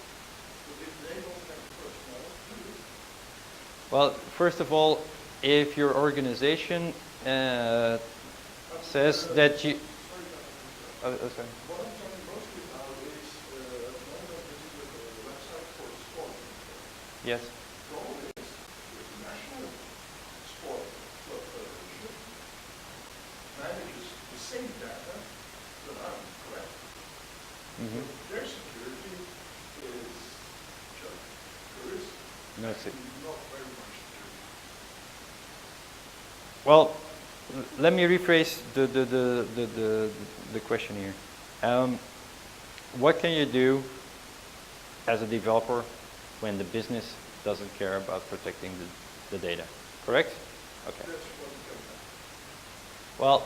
but if they don't have the personnel to do it, Well, first of all, if your organization says that you... sorry, sorry. what I'm talking mostly about is one visited the website for sport. Yes. The problem is the national sport club federation manages the same data that I'm correct. Mm-hmm. Their security is just there is No, actually not very much security. Well, let me rephrase the question here. What can you do as a developer when the business doesn't care about protecting the data? Correct? Okay. That's what it comes down. Well,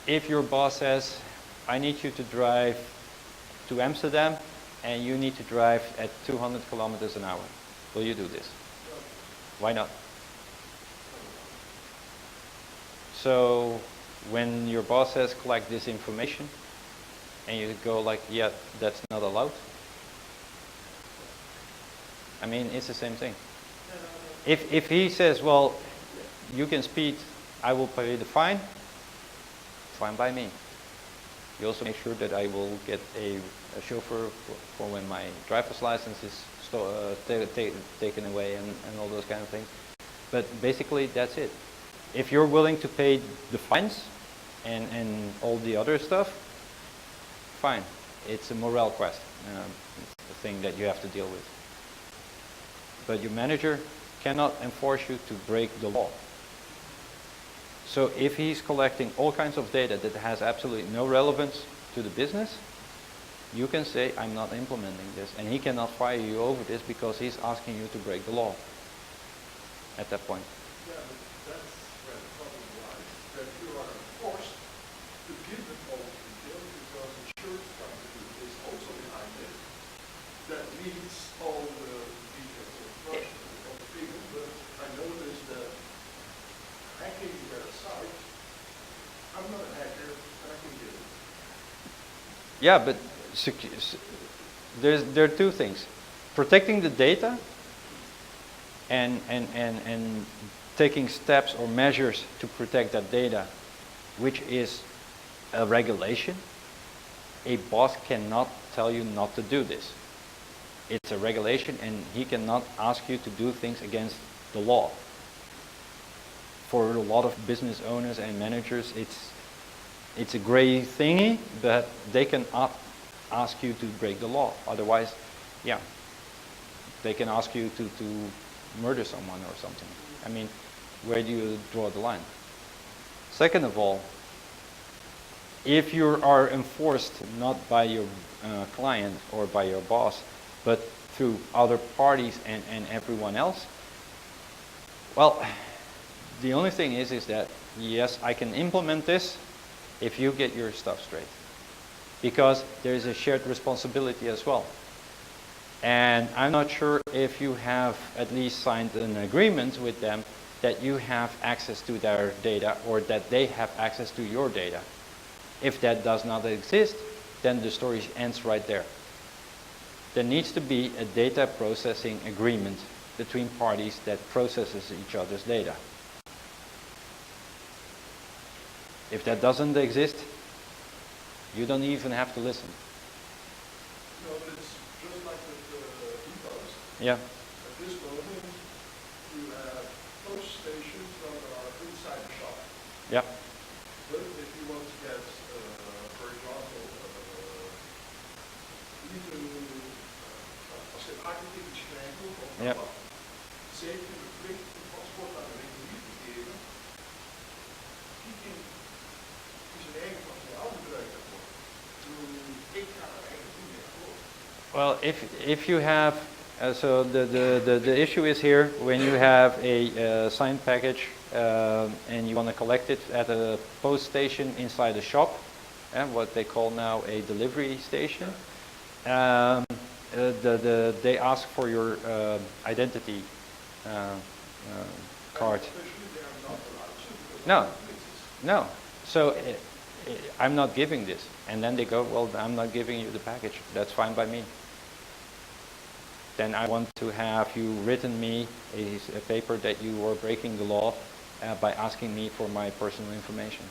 if your boss says, I need you to drive to Amsterdam and you need to drive at 200 kilometers an hour, will you do this? Why not? So when your boss says collect this information and you go like, yeah, that's not allowed. I mean, it's the same thing. If he says, well, you can speed, I will pay the fine, fine by me. You also make sure that I will get a chauffeur for when my driver's license is taken away and all those kind of things. But basically, that's it. If you're willing to pay the fines and all the other stuff, fine. It's a morale quest. It's the thing that you have to deal with. But your manager cannot enforce you to break the law. So if he's collecting all kinds of data that has absolutely no relevance to the business, you can say, I'm not implementing this. And he cannot fire you over this because he's asking you to break the law at that point. Yeah, but that's where the problem lies, that you are forced to give them all the details because the insurance company is also behind it that needs all the details of the people, but I noticed that hacking their site, I'm not a hacker and I can get it. Yeah, but there are two things. Protecting the data and taking steps or measures to protect that data, which is a regulation. A boss cannot tell you not to do this. It's a regulation and he cannot ask you to do things against the law. For a lot of business owners and managers, it's a gray thingy, but they can ask you to break the law. Otherwise, yeah, they can ask you to murder someone or something. I mean, where do you draw the line? Second of all, if you are enforced not by your client or by your boss, but through other parties and everyone else, well, the only thing is that, yes, I can implement this if you get your stuff straight. Because there is a shared responsibility as well. And I'm not sure if you have at least signed an agreement with them that you have access to their data or that they have access to your data. If that does not exist, then the story ends right there. There needs to be a data processing agreement between parties that processes each other's data. If that doesn't exist, you don't even have to listen. No, but it's just like with the e-post. Yeah. At this moment, you have post stations that are inside the shop. Yeah. But if you want to get, for example, even als je architect Michelangelo of Ja. zeker verplicht een paspoort aan de regulier te geven, die in zijn eigen materiaal gebruikt wordt. Ik ga er eigenlijk niet meer voor. Well, if you have So the issue is here when you have a signed package and you want to collect it at a post station inside a shop, what they call now a delivery station. They ask for your identity card. No, no. So I'm not giving this. And then they go, well, I'm not giving you the package. That's fine by me. Then I want to have you written me a paper that you were breaking the law by asking me for my personal information.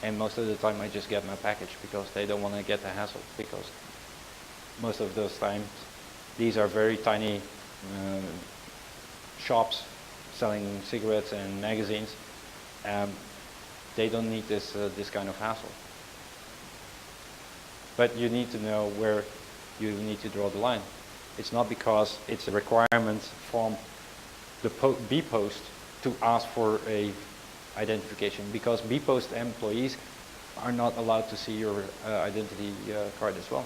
And most of the time I just get my package because they don't want to get the hassle, because most of those times these are very tiny shops selling cigarettes and magazines. They don't need this kind of hassle. But you need to know where you need to draw the line. It's not because it's a requirement from the bpost to ask for a identification, because bpost employees are not allowed to see your identity card as well.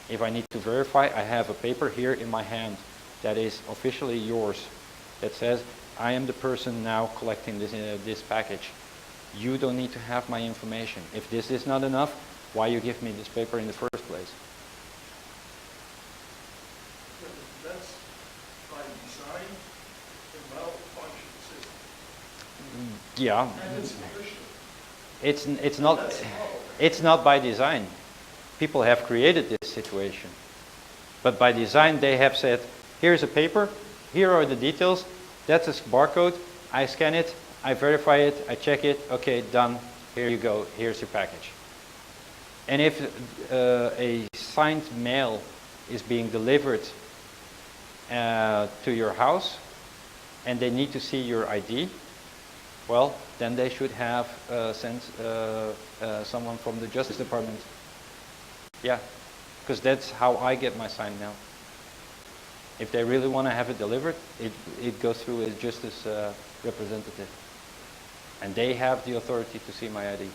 If I need to verify, I have a paper here in my hand that is officially yours, that says I am the person now collecting this package. You don't need to have my information. If this is not enough, why you give me this paper in the first place? That's by design a well-functioning system. Yeah. And it's efficient. It's not by design. People have created this situation. But by design they have said, here's a paper, here are the details, that's a barcode, I scan it, I verify it, I check it, okay, done, here you go, here's your package. And if a signed mail is being delivered to your house and they need to see your ID, well, then they should have sent someone from the Justice Department. Yeah, because that's how I get my signed mail. If they really want to have it delivered, it goes through a justice representative. And they have the authority to see my ID.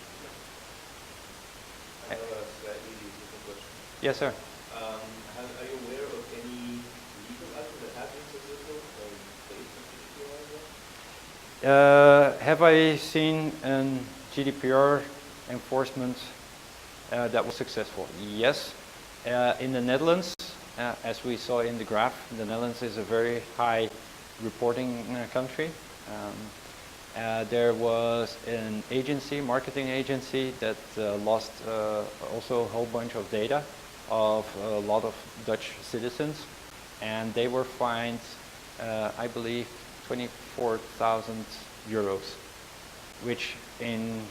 I have a slightly different question. Yes, sir. Are you aware of any legal action that has been successful or based on GDPR? Have I seen a GDPR enforcement that was successful? Yes. In the Netherlands, as we saw in the graph, the Netherlands is a very high reporting country. There was an agency, marketing agency, that lost also a whole bunch of data of a lot of Dutch citizens, and they were fined, I believe, 24,000 euros, which in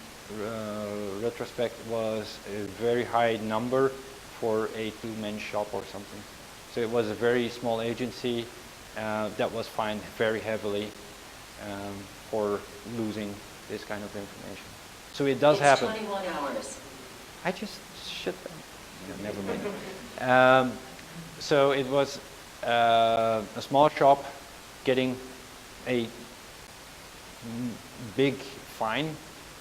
retrospect was a very high number for a two-man shop or something. So it was a very small agency that was fined very heavily for losing this kind of information. So it does happen. 21 hours. I just shut down. No, never mind. So it was a small shop getting a big fine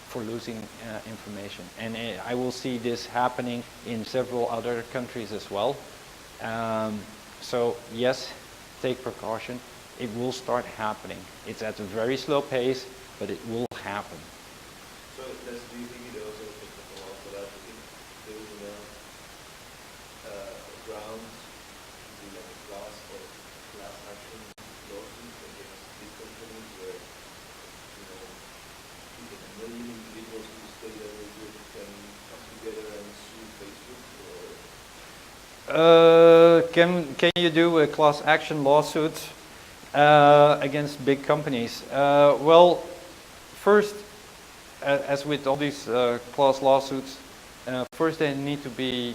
for losing information. And I will see this happening in several other countries as well. So yes, take precaution. It will start happening. It's at a very slow pace, but it will happen. So do you think it also takes a while for that? Do you think there is enough grounds to do like a class or class action lawsuits against these companies where, you know, even a million individuals who say that they good can come together and sue Facebook? Or Can you do a class action lawsuit against big companies? Well, first, as with all these class lawsuits, first they need to be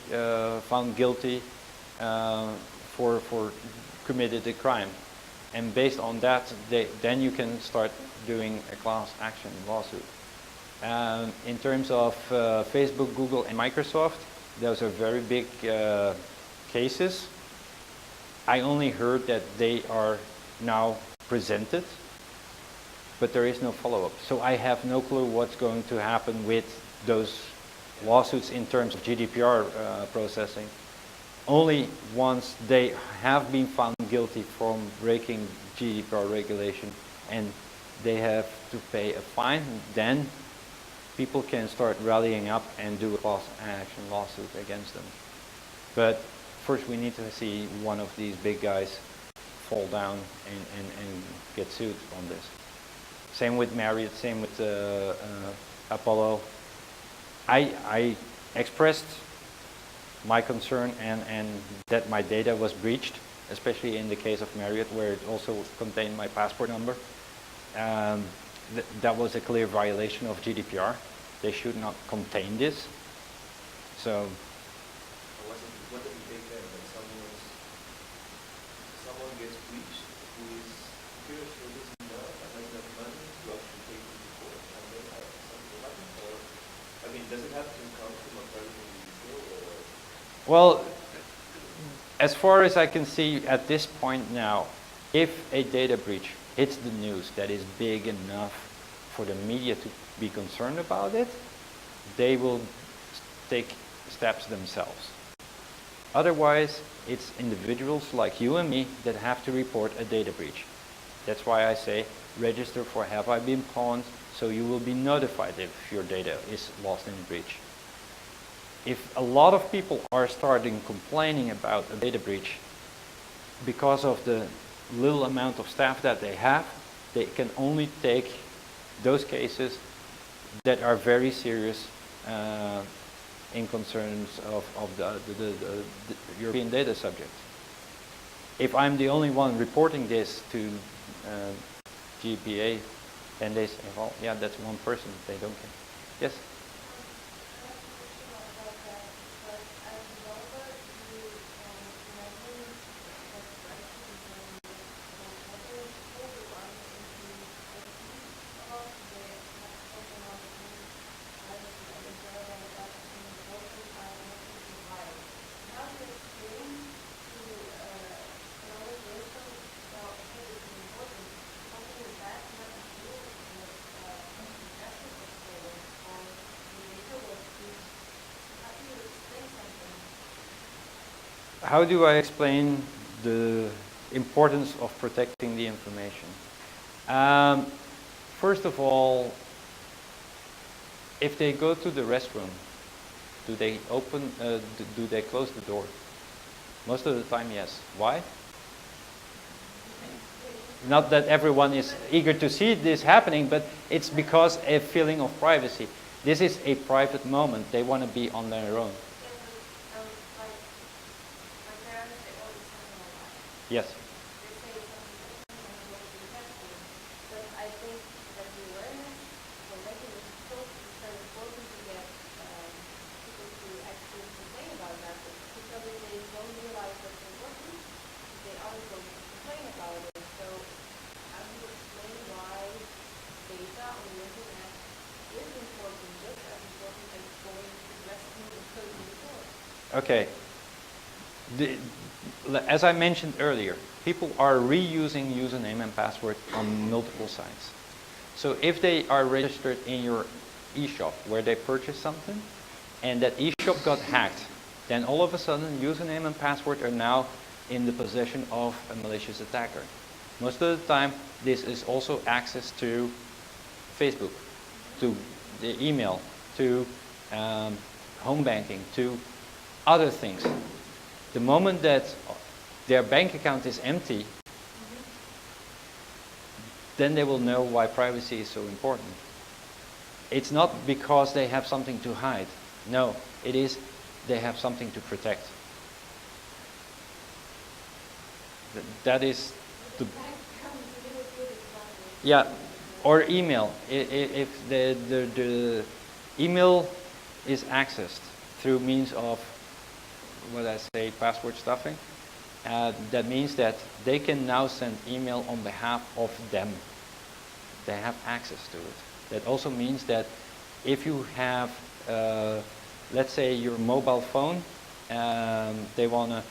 found guilty for committed a crime, and based on that, then you can start doing a class action lawsuit. In terms of Facebook, Google, and Microsoft, those are very big cases. I only heard that they are now presented, but there is no follow-up. So I have no clue what's going to happen with those lawsuits in terms of GDPR processing. only once they have been found guilty from breaking GDPR regulation and they have to pay a fine, then people can start rallying up and do a class action lawsuit against them. But first we need to see one of these big guys fall down and get sued on this. Same with Marriott, same with Apollo. I expressed my concern and that my data was breached, especially in the case of Marriott, where it also contained my passport number. That was a clear violation of GDPR. They should not contain this. So. What did you take there? That someone gets breached who is curious for this enough and has enough money to actually take it to court and then have something happen? Or, I mean, does it have to come from a private individual or? Well, as far as I can see at this point now, if a data breach hits the news that is big enough for the media to be concerned about it, they will take steps themselves. Otherwise, it's individuals like you and me that have to report a data breach. That's why I say register for Have I Been Pawned, so you will be notified if your data is lost in a breach. If a lot of people are starting complaining about a data breach because of the little amount of staff that they have, they can only take those cases that are very serious in concerns of the European data subject. If I'm the only one reporting this to GPA, then they say, well, yeah, that's one person, they don't care. Yes? How do I explain the importance of protecting the information? First of all, if they go to the restroom, do they open? Do they close the door? Most of the time, yes. Why? Not that everyone is eager to see this happening, but it's because a feeling of privacy. This is a private moment. They want to be on their own. Yes. Okay. As I mentioned earlier, people are reusing username and password on multiple sites. So if they are registered in your eShop where they purchased something and that eShop got hacked, then all of a sudden username and password are now in the possession of a malicious attacker. Most of the time this is also access to Facebook, to the email, to home banking, to other things. The moment that their bank account is empty, then they will know why privacy is so important. It's not because they have something to hide. No, it is they have something to protect. That is the... Yeah, or email. If the email is accessed through means of what I say, password stuffing, that means that they can now send email on behalf of them. They have access to it. That also means that if you have, let's say, your mobile phone, they want to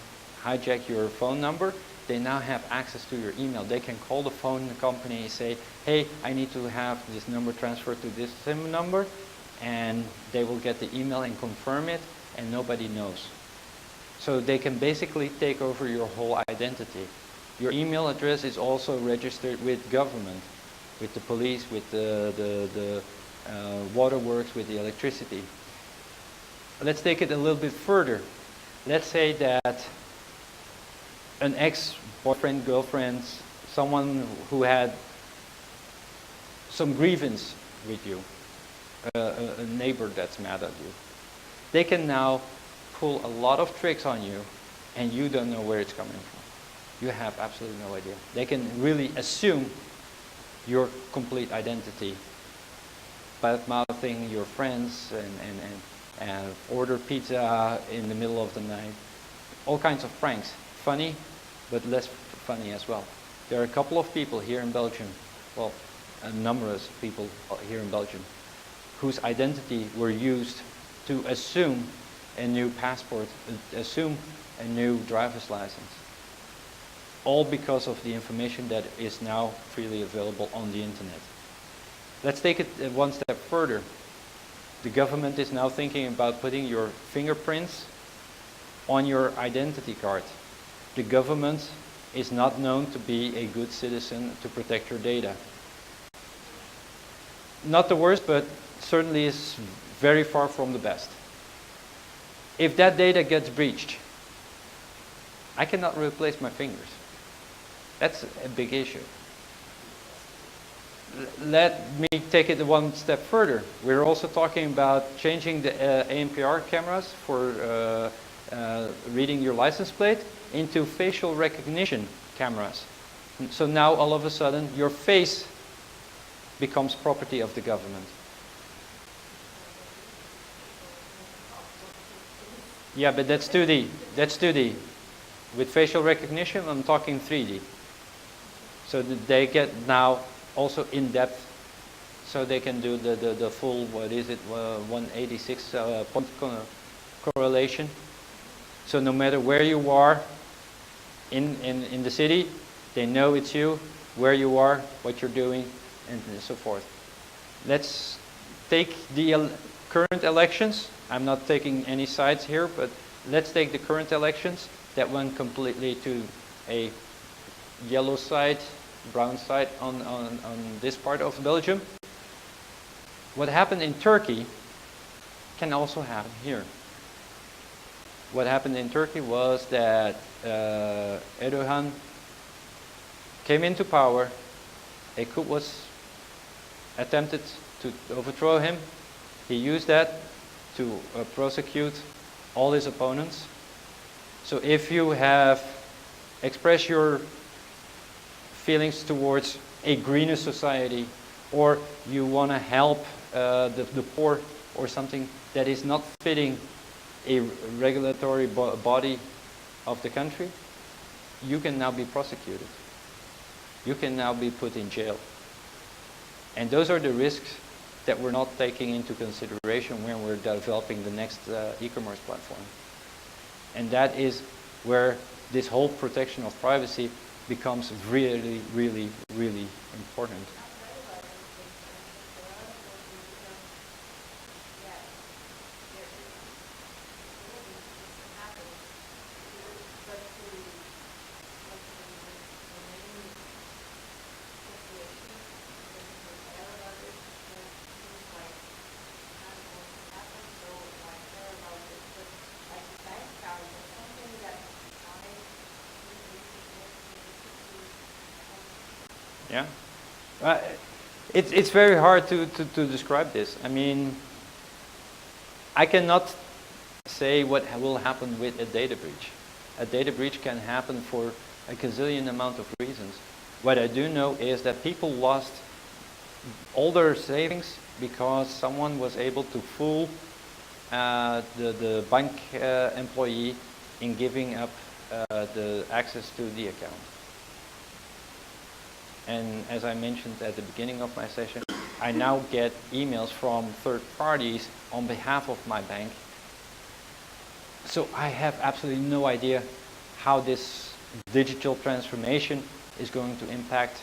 hijack your phone number, they now have access to your email. They can call the phone company and say, hey, I need to have this number transferred to this SIM number, and they will get the email and confirm it, and nobody knows. So they can basically take over your whole identity. Your email address is also registered with government, with the police, with the waterworks, with the electricity. Let's take it a little bit further. Let's say that an ex-boyfriend, girlfriend, someone who had some grievance with you, a neighbor that's mad at you, they can now pull a lot of tricks on you and you don't know where it's coming from. You have absolutely no idea. They can really assume your complete identity, bad-mouthing your friends and order pizza in the middle of the night. All kinds of pranks. Funny, but less funny as well. There are a couple of people here in Belgium, well, numerous people here in Belgium, whose identity were used to assume a new passport, assume a new driver's license. All because of the information that is now freely available on the internet. Let's take it one step further. The government is now thinking about putting your fingerprints on your identity card. The government is not known to be a good citizen to protect your data. Not the worst, but certainly is very far from the best. If that data gets breached, I cannot replace my fingers. That's a big issue. Let me take it one step further. We're also talking about changing the ANPR cameras for reading your license plate into facial recognition cameras. So now all of a sudden your face becomes property of the government. Yeah, but that's 2D. That's 2D. With facial recognition, I'm talking 3D. So that they get now also in depth, so they can do the full, what is it, 186 point correlation. So no matter where you are in the city, they know it's you, where you are, what you're doing, and so forth. Let's take the current elections. I'm not taking any sides here, but let's take the current elections that went completely to a yellow side, brown side on this part of Belgium. What happened in Turkey can also happen here. What happened in Turkey was that Erdogan came into power, a coup was attempted to overthrow him. He used that to prosecute all his opponents. So if you have expressed your feelings towards a greener society, or you want to help the poor, or something that is not fitting a regulatory body of the country, you can now be prosecuted. You can now be put in jail. And those are the risks that we're not taking into consideration when we're developing the next e-commerce platform. And that is where this whole protection of privacy becomes really, really, really important. Yeah, it's very hard to describe this. I mean, I cannot say what will happen with a data breach. A data breach can happen for a gazillion amount of reasons. What I do know is that people lost all their savings because someone was able to fool the bank employee in giving up the access to the account. And as I mentioned at the beginning of my session, I now get emails from third parties on behalf of my bank. So I have absolutely no idea how this digital transformation is going to impact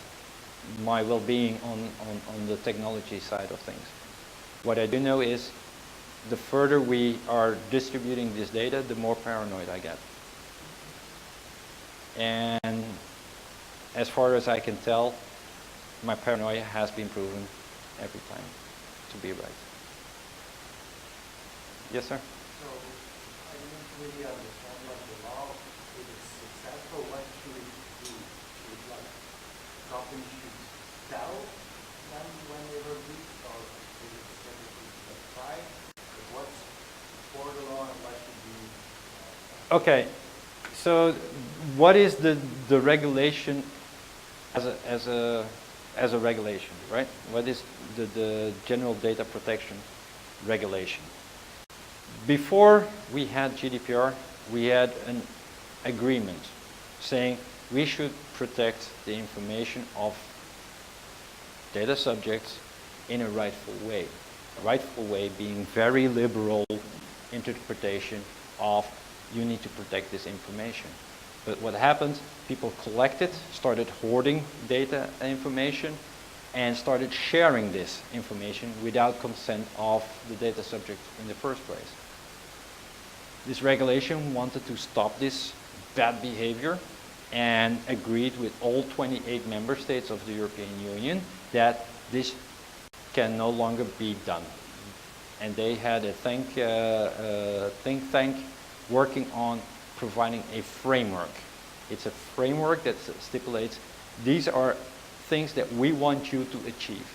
my well-being on the technology side of things. What I do know is the further we are distributing this data, the more paranoid I get. And as far as I can tell, my paranoia has been proven every time to be right. Yes, sir? So I didn't really understand like the law. If it's successful, what should it do? Should like company should tell them when they were breached, or is it simply like try? What's for the law and what should be? Okay. So what is the regulation as a regulation, right? What is the general data protection regulation? Before we had GDPR, we had an agreement saying we should protect the information of data subjects in a rightful way. Rightful way being very liberal interpretation of you need to protect this information. But what happened, people collected, started hoarding data and information, and started sharing this information without consent of the data subject in the first place. This regulation wanted to stop this bad behavior and agreed with all 28 member states of the European Union that this can no longer be done. And they had a think tank working on providing a framework. It's a framework that stipulates these are things that we want you to achieve.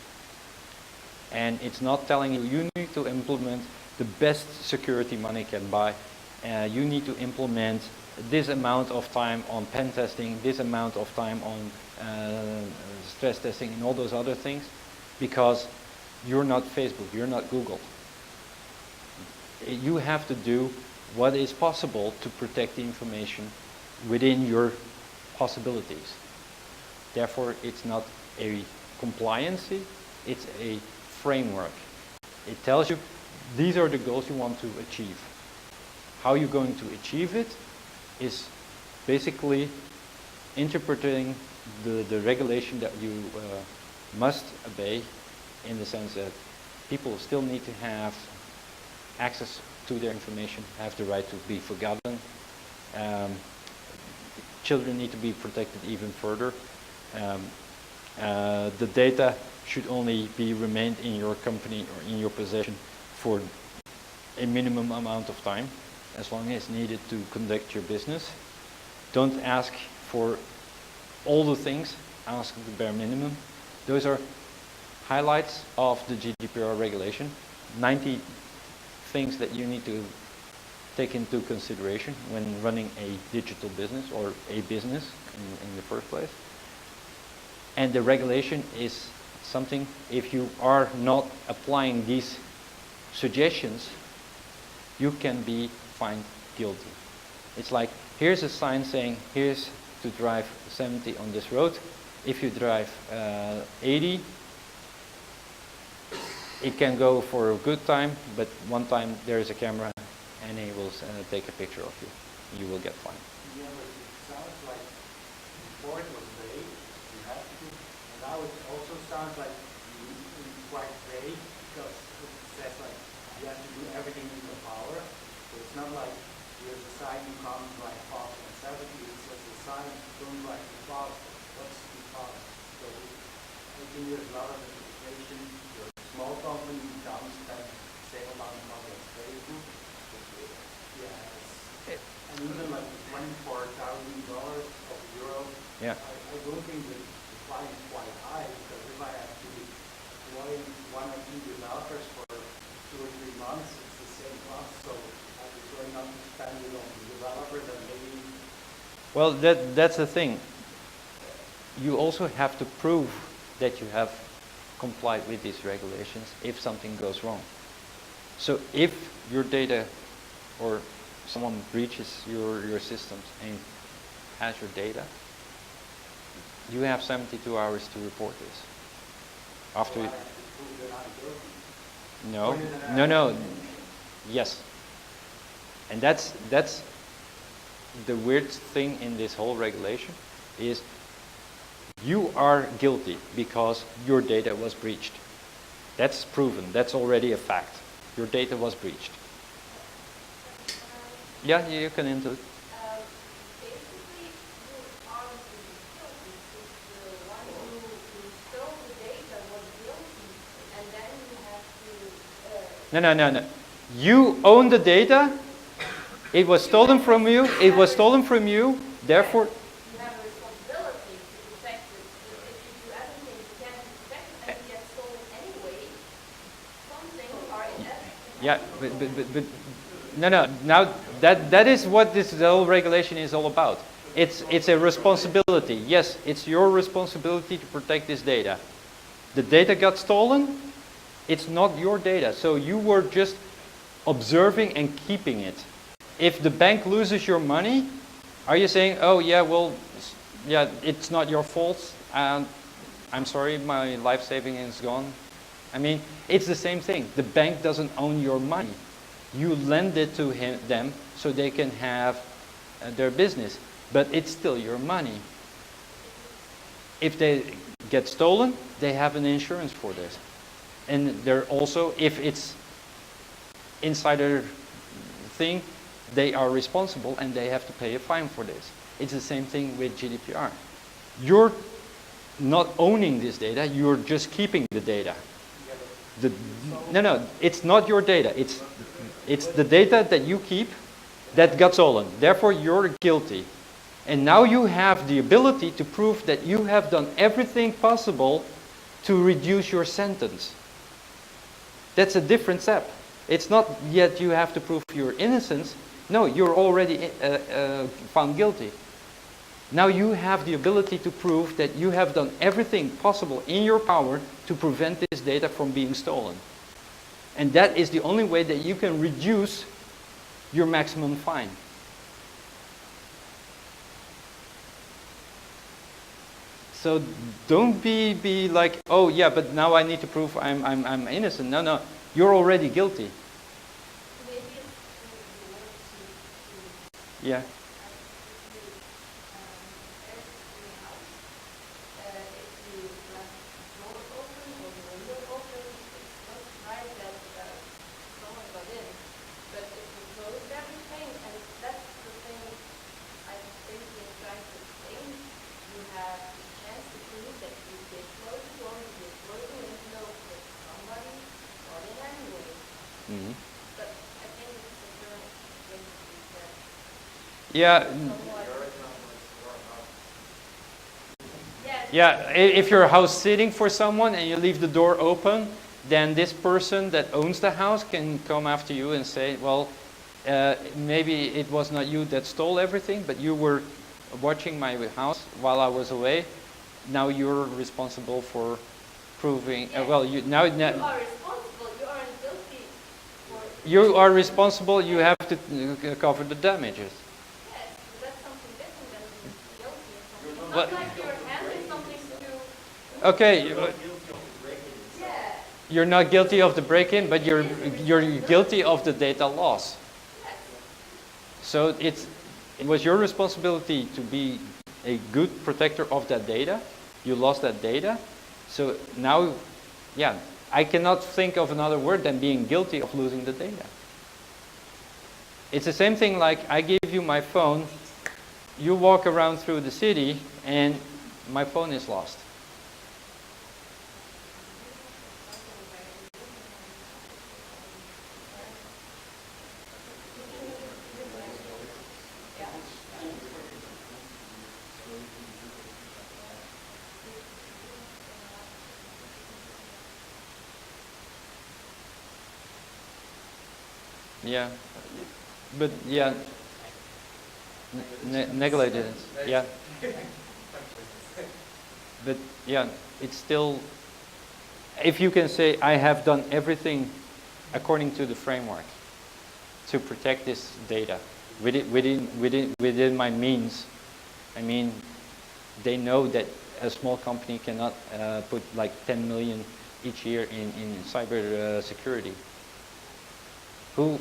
And it's not telling you, you need to implement the best security money can buy. You need to implement this amount of time on pen testing, this amount of time on stress testing and all those other things, because you're not Facebook, you're not Google. You have to do what is possible to protect the information within your possibilities. Therefore, it's not a compliancy, it's a framework. It tells you these are the goals you want to achieve. How you're going to achieve it is basically interpreting the regulation that you must obey, in the sense that people still need to have access to their information, have the right to be forgotten. Children need to be protected even further. The data should only be remained in your company or in your possession for a minimum amount of time, as long as needed to conduct your business. Don't ask for all the things, ask the bare minimum. Those are highlights of the GDPR regulation. 90 things that you need to take into consideration when running a digital business or a business in the first place. And the regulation is something, if you are not applying these suggestions, you can be fined guilty. It's like, here's a sign saying, here's to drive 70 on this road. If you drive 80, it can go for a good time, but one time there is a camera and he will take a picture of you. You will get fined. Yeah, but it sounds like before it was vague, you have to do, and now it also sounds like it's quite vague, because it says like you have to do everything in your power. So it's not like there's a sign you can't drive faster than 70, it says the sign don't drive too fast. What's too fast? So I think there's a lot of interpretation. You're a small company, you can't spend the same amount of money as Facebook. Yeah, and even like $24,000 of euro, Yeah. I don't think the fine is quite high, because if I have to employ 1 or 2 developers for 2 or 3 months, it's the same cost. So I prefer not to spend it on the developer than maybe. Well, that's the thing. You also have to prove that you have complied with these regulations if something goes wrong. So if your data or someone breaches your systems and has your data, you have 72 hours to report this. After So I have to prove that I'm guilty. no, yes. And that's the weird thing in this whole regulation is you are guilty because your data was breached. That's proven. That's already a fact. Your data was breached. Yeah, you can enter. Basically, you aren't really guilty because the one who stole the data was guilty, and then you have to. No. You own the data. It was stolen from you. It was stolen from you. Therefore, You have a responsibility to protect it. If you do everything you can to protect it and it gets stolen anyway, some things are inevitable. yeah, but no. Now that is what this whole regulation is all about. It's a responsibility. Yes, it's your responsibility to protect this data. The data got stolen. It's not your data. So you were just observing and keeping it. If the bank loses your money, are you saying, oh yeah, well, yeah, it's not your fault, and I'm sorry, my life saving is gone? I mean, it's the same thing. The bank doesn't own your money. You lend it to them so they can have their business, but it's still your money. If they get stolen, they have an insurance for this. And they're also, if it's insider thing, they are responsible and they have to pay a fine for this. It's the same thing with GDPR. You're not owning this data, you're just keeping the data. No, it's not your data. It's the data that you keep that got stolen. Therefore, you're guilty. And now you have the ability to prove that you have done everything possible to reduce your sentence. That's a different step. It's not yet you have to prove your innocence. No, you're already found guilty. Now you have the ability to prove that you have done everything possible in your power to prevent this data from being stolen. And that is the only way that you can reduce your maximum fine. So don't be like, oh yeah, but now I need to prove I'm innocent. No, you're already guilty. Maybe it's Yeah. Mm-hmm. But I think it's a current principle that Yeah. Yeah, if your house sitting for someone and you leave the door open, then this person that owns the house can come after you and say, well, maybe it was not you that stole everything, but you were watching my house while I was away. Now you're responsible for proving. Well, you now. you are responsible. You aren't guilty for. You are responsible. You have to cover the damages. Yes, but that's something different than guilty or something. What? Not like you're handling something to. Okay. Yeah. You're not guilty of the break-in, but you're guilty of the data loss. Yes. So it was your responsibility to be a good protector of that data. You lost that data. So now, yeah, I cannot think of another word than being guilty of losing the data. It's the same thing like I give you my phone, you walk around through the city, and my phone is lost. Yeah, but yeah, negligence. Yeah, but yeah, it's still. If you can say I have done everything according to the framework to protect this data within my means, I mean, they know that a small company cannot put like 10 million each year in cyber security. Who